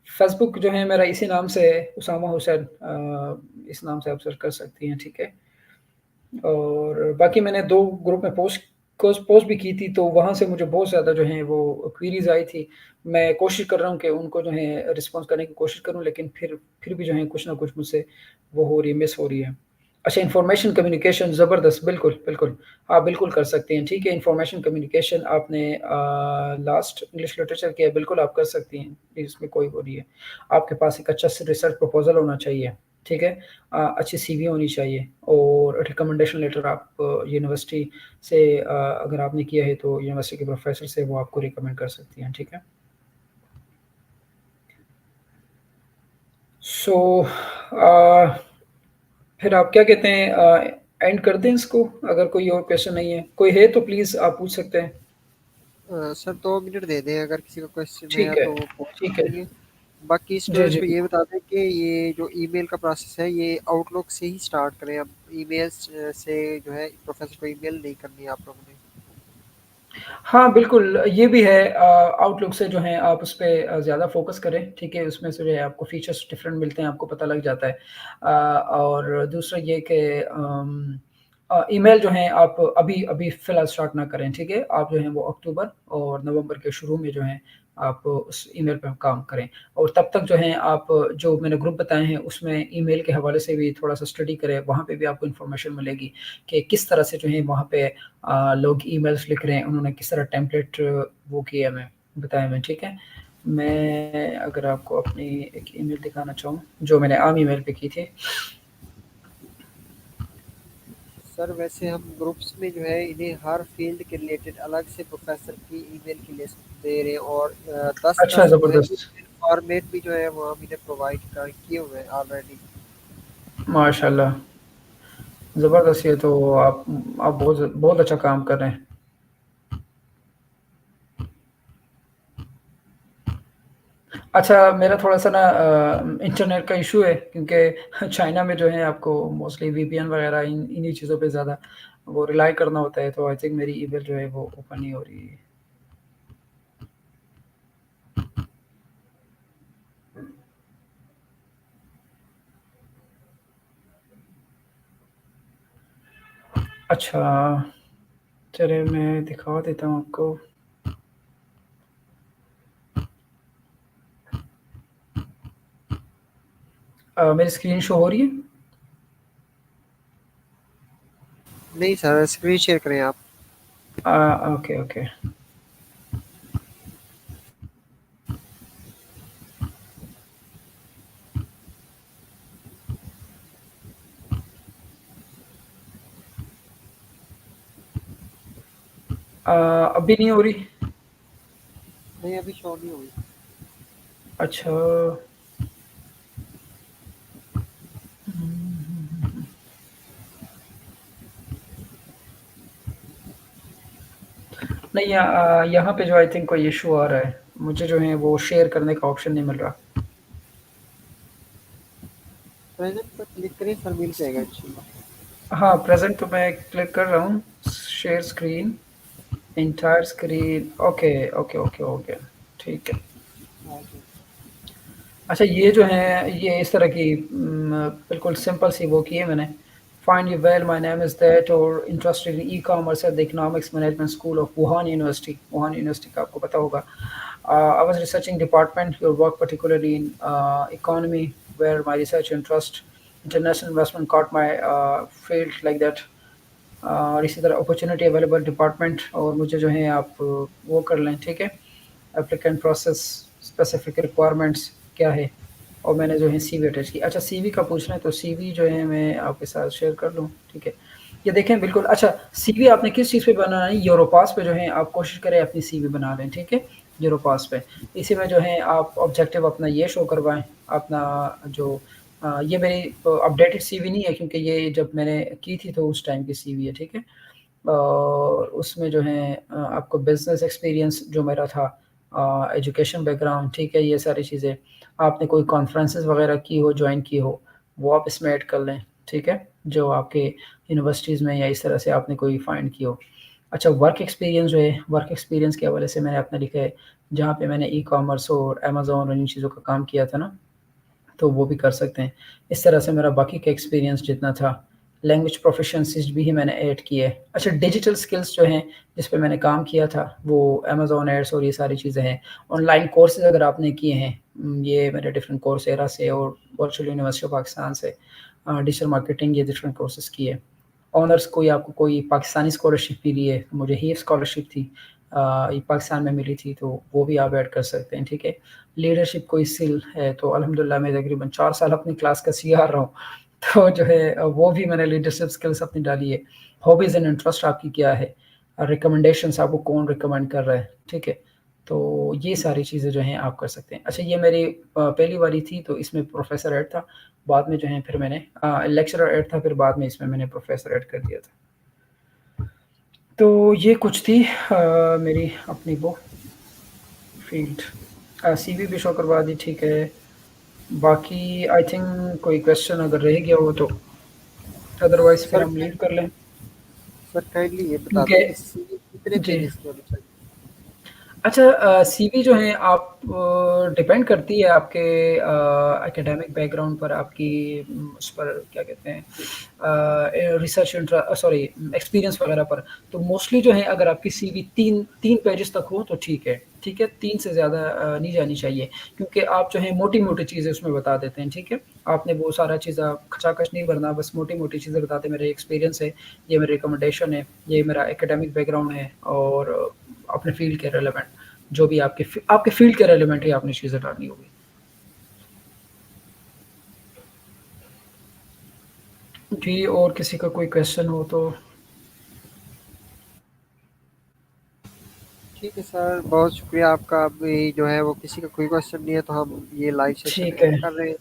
फेसबुक जो है मेरा इसी नाम से है, उसामा हुसैन, इस नाम से आप सर्च कर सकती हैं, ठीक है? और बाकी मैंने 2 ग्रुप में पोस्ट भी की थी, तो वहाँ से मुझे बहुत ज़्यादा जो है वो क्वेरीज़ आई थी। मैं कोशिश कर रहा हूँ कि उनको जो है रिस्पॉन्स करने की कोशिश करूँ, लेकिन फिर भी जो है कुछ ना कुछ मुझसे वो हो रही है, मिस हो रही है। अच्छा, इन्फॉर्मेशन कम्युनिकेशन ज़बरदस्त, बिल्कुल, बिल्कुल। आप बिल्कुल कर सकती हैं, ठीक है? इन्फॉर्मेशन कम्युनिकेशन आपने लास्ट इंग्लिश लिटरेचर किया है, बिल्कुल आप कर सकती हैं, इसमें कोई वो नहीं है। आपके पास एक अच्छा सा रिसर्च प्रपोज़ल होना चाहिए, ठीक है? अच्छी सीवी होनी चाहिए और रिकमेंडेशन लेटर आप यूनिवर्सिटी से अगर आपने किया है तो यूनिवर्सिटी के प्रोफेसर से वो आपको रिकमेंड कर सकती हैं, ठीक है? सो फिर आप क्या कहते हैं, एंड कर दें इसको? अगर कोई और क्वेश्चन नहीं है, कोई है तो प्लीज़ आप पूछ सकते हैं। सर 2 मिनट दे दें, अगर किसी का क्वेश्चन है ठीक है, तो वो पूछ ठीक है। सकती है। बाकी जी, स्टूडेंट्स जी। को ये बता दें कि ये जो ईमेल का प्रोसेस है ये आउटलुक से ही स्टार्ट करें। अब ईमेल्स से जो है प्रोफेसर को ईमेल नहीं करनी है आप लोगों ने। हाँ, बिल्कुल, ये भी है। आउटलुक से जो है आप उसपे ज़्यादा फ़ोकस करें, ठीक है? उसमें से जो है आपको फ़ीचर्स डिफरेंट मिलते हैं, आपको पता लग जाता है। और दूसरा ये कि ईमेल जो है आप अभी फ़िलहाल स्टार्ट ना करें, ठीक है? आप जो है वो अक्टूबर और नवंबर के शुरू में जो है आप उस ईमेल पे काम करें और तब तक जो है आप जो मैंने ग्रुप बताए हैं उसमें ईमेल के हवाले से भी थोड़ा-सा स्टडी करें, वहाँ पे भी आपको इन्फॉर्मेशन मिलेगी कि किस तरह से जो है वहाँ पे लोग ईमेल्स लिख रहे हैं, उन्होंने किस तरह टेम्पलेट वो किया हमें बताया हमें, ठीक है? मैं अगर आपको अपनी एक ईमेल दिखाना चाहूँ, जो मैंने आम ईमेल पे की थी। सर वैसे हम ग्रुप्स में जो है इन्हें हर फील्ड के रिलेटेड अलग से प्रोफेसर की ईमेल की लिस्ट दे रहे हैं और दस अच्छा, दस जो है ज़बरदस्त। ईमेल फॉर्मेट भी जो है वो हम इन्हें प्रोवाइड किए हुए हैं ऑलरेडी। माशाल्लाह, ज़बरदस्त। ये तो आप बहुत बहुत अच्छा काम कर रहे हैं। अच्छा, मेरा थोड़ा-सा ना इंटरनेट का इश्यू है, क्योंकि चाइना में जो है आपको मोस्टली वीपीएन वगैरह इन्हीं चीज़ों पे ज़्यादा वो रिलाई करना होता है, तो आई थिंक मेरी ईमेल जो है वो ओपन नहीं हो रही है। अच्छा, चलिए मैं दिखा देता हूँ आपको। मेरी स्क्रीन शो हो रही है? नहीं सर, स्क्रीन शेयर करें आप। Okay, okay. अभी नहीं हो रही? नहीं अभी शो नहीं हुई। अच्छा। नहीं, यहाँ पे जो आई थिंक कोई इश्यू आ रहा है। مجھے جو ہے وہ شیئر کرنے کا آپشن نہیں مل رہا. پریزنٹ پر کلک کریں سر مل جائے گا انشاءاللہ. ہاں پریزنٹ تو میں کلک کر رہا ہوں. Share screen entire screen. Okay okay okay okay ٹھیک ہے. اچھا یہ جو ہے یہ اس طرح کی بالکل سمپل سی وہ کی ہے میں نے. Find you well my name is that اور interested in e-commerce at the economics management school of Wuhan University. Wuhan University کا آپ کو پتہ ہوگا. I was researching department, your work particularly in economy, where my research interest, international investment caught my field like that. اور اسی طرح opportunity available department اور مجھے جو ہے آپ وہ کر لیں ٹھیک ہے. اپلیکینٹ پروسیس اسپیسیفک ریکوائرمنٹس کیا ہے اور میں نے جو ہے سی وی اٹیچ کی. اچھا سی وی کا پوچھنا ہے تو سی وی جو ہے میں آپ کے ساتھ شیئر کر لوں ٹھیک ہے. یہ دیکھیں بالکل. اچھا سی وی آپ نے کس چیز پہ بنانا ہے؟ یوروپاس پہ جو ہے آپ کوشش کریں اپنی سی وی بنا لیں ٹھیک ہے. یوروپاس پہ اسی میں جو ہے آپ آبجیکٹیو اپنا یہ شو کروائیں اپنا جو یہ میری اپڈیٹڈ سی وی نہیں ہے کیونکہ یہ جب میں نے کی تھی تو اس ٹائم کی سی وی ہے ٹھیک ہے. اور اس میں جو ہے آپ کو بزنس ایکسپیرینس جو میرا تھا, ایجوکیشن بیک گراؤنڈ ٹھیک ہے, یہ ساری چیزیں. آپ نے کوئی کانفرنسز وغیرہ کی ہو جوائن کی ہو وہ آپ اس میں ایڈ کر لیں ٹھیک ہے, جو آپ کے یونیورسٹیز میں یا اس طرح سے آپ نے کوئی فائنڈ کی ہو. اچھا ورک ایکسپیرینس جو ہے ورک ایکسپیرینس کے حوالے سے میں نے اپنا لکھا ہے جہاں پہ میں نے ای کامرس اور امیزون اور ان چیزوں کا کام کیا تھا نا, تو وہ بھی کر سکتے ہیں. اس طرح سے میرا باقی کا ایکسپیرینس جتنا تھا. لینگویج پروفیشنسیز بھی میں نے ایڈ کی ہے. اچھا ڈیجیٹل سکلز جو ہیں جس پہ میں نے کام کیا تھا وہ امیزون ایڈس اور یہ ساری چیزیں ہیں. آن لائن کورسز اگر آپ نے کیے ہیں یہ میرے ڈفرینٹ کورس ایرا سے اور ورچوئل یونیورسٹی آف پاکستان سے ڈیجیٹل مارکیٹنگ یہ ڈفرینٹ کورسز کیے. آنرس کوئی آپ کو کوئی پاکستانی اسکالرشپ بھی لی ہے, مجھے ہی اسکالرشپ تھی پاکستان میں ملی تھی تو وہ بھی آپ ایڈ کر سکتے ہیں ٹھیک ہے. لیڈرشپ کوئی سکل ہے تو الحمدللہ میں تقریباً 4 سال اپنی کلاس کا سی آر رہا ہوں, تو جو ہے وہ بھی میں نے لیڈرشپ سکلس اپنی ڈالی ہے. ہابیز اینڈ انٹرسٹ آپ کی کیا ہے, ریکمنڈیشنس آپ کو کون ریکمینڈ کر رہا ہے ٹھیک ہے. تو یہ ساری چیزیں جو ہیں آپ کر سکتے ہیں. اچھا یہ میری پہلی باری تھی تو اس میں پروفیسر ایڈ تھا, بعد میں جو ہے پھر میں نے لیکچرر ایڈ تھا, پھر بعد میں اس میں نے پروفیسر ایڈ کر دیا تھا. تو یہ کچھ تھی میری اپنی وہ فیلڈ. سی وی بھی شو کروا دی ٹھیک ہے. باقی آئی تھنک کوئی کویشچن اگر رہ گیا ہو تو ادروائز پھر سر ہم لیو کر لیں. سر کائنڈلی یہ بتا دیں کیونکہ کہ سی وی کتنے جی پیجز کی ہونی چاہیے؟ اچھا سی وی جو ہے آپ ڈپینڈ کرتی ہے آپ کے اکیڈیمک بیک گراؤنڈ پر, آپ کی اس پر کیا کہتے ہیں ریسرچ سوری ایکسپیرینس وغیرہ پر. تو موسٹلی جو ہے اگر آپ کی سی وی تین پیجز تک ہو تو ٹھیک ہے ٹھیک ہے, 3 سے زیادہ نہیں جانی چاہیے کیونکہ آپ جو ہے موٹی موٹی چیزیں اس میں بتا دیتے ہیں ٹھیک ہے. آپ نے وہ سارا چیزیں کھچاکچ نہیں بھرنا, بس موٹی موٹی چیزیں بتاتے میرے ایکسپیرینس ہے, یہ میری ریکمنڈیشن ہے, یہ میرا اکیڈیمک بیک گراؤنڈ ہے اور اپنے فیلڈ کے ریلیونٹ جو بھی آپ کے فیلڈ کے ریلیونٹ ہی آپ نے چیزیں ڈالنی ہوگی. جی اور کسی کا کوئی کویشچن ہو تو ٹھیک ہے سر, بہت شکریہ آپ کا. ابھی جو ہے وہ کسی کا کوئی کوشچن نہیں ہے تو ہم یہ لائیو سیشن ٹھیک ہے اینڈ کر رہے ہیں.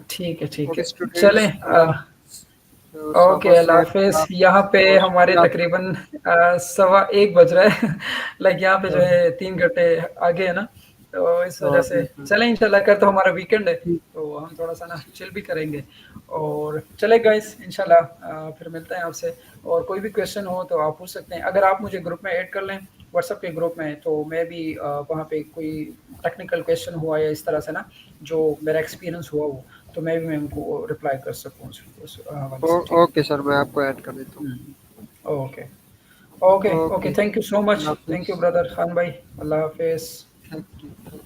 ٹھیک ہے ٹھیک اوکے ہے چلیں. اسٹوڈینٹس, اللہ اوکے اللہ حافظ. اللہ یہاں حافظ, پہ بہت ہمارے شکریہ آپ کا. تقریباً 1:15 بج رہا ہے لائک یہاں پہ جو ہے 3 گھنٹے آگے ہے نا, تو اس وجہ سے بالکل چلیں انشاءاللہ. کل تو ہمارا ویکینڈ ہے ٹھیک. تو ہم تھوڑا سا نا چل بھی کریں گے. اور چلے گائز انشاءاللہ پھر ملتے ہیں آپ سے. اور کوئی بھی کویشچن ہو تو آپ پوچھ سکتے ہیں. اگر آپ مجھے گروپ میں ایڈ کر لیں واٹس ایپ کے گروپ میں, تو میں بھی وہاں پہ کوئی ٹیکنیکل کویشچن ہوا یا اس طرح سے نا جو میرا ایکسپیرینس ہوا وہ, تو میں بھی ان کو رپلائی کر سکوں اس حوالے سے ٹھیک ہے. اوکے سر, میں آپ کو ایڈ کر دیتا ہوں. Okay okay okay okay, thank you so much. Allah thank حافظ. یو بردر خان بھائی. اللہ حافظ. Thank you.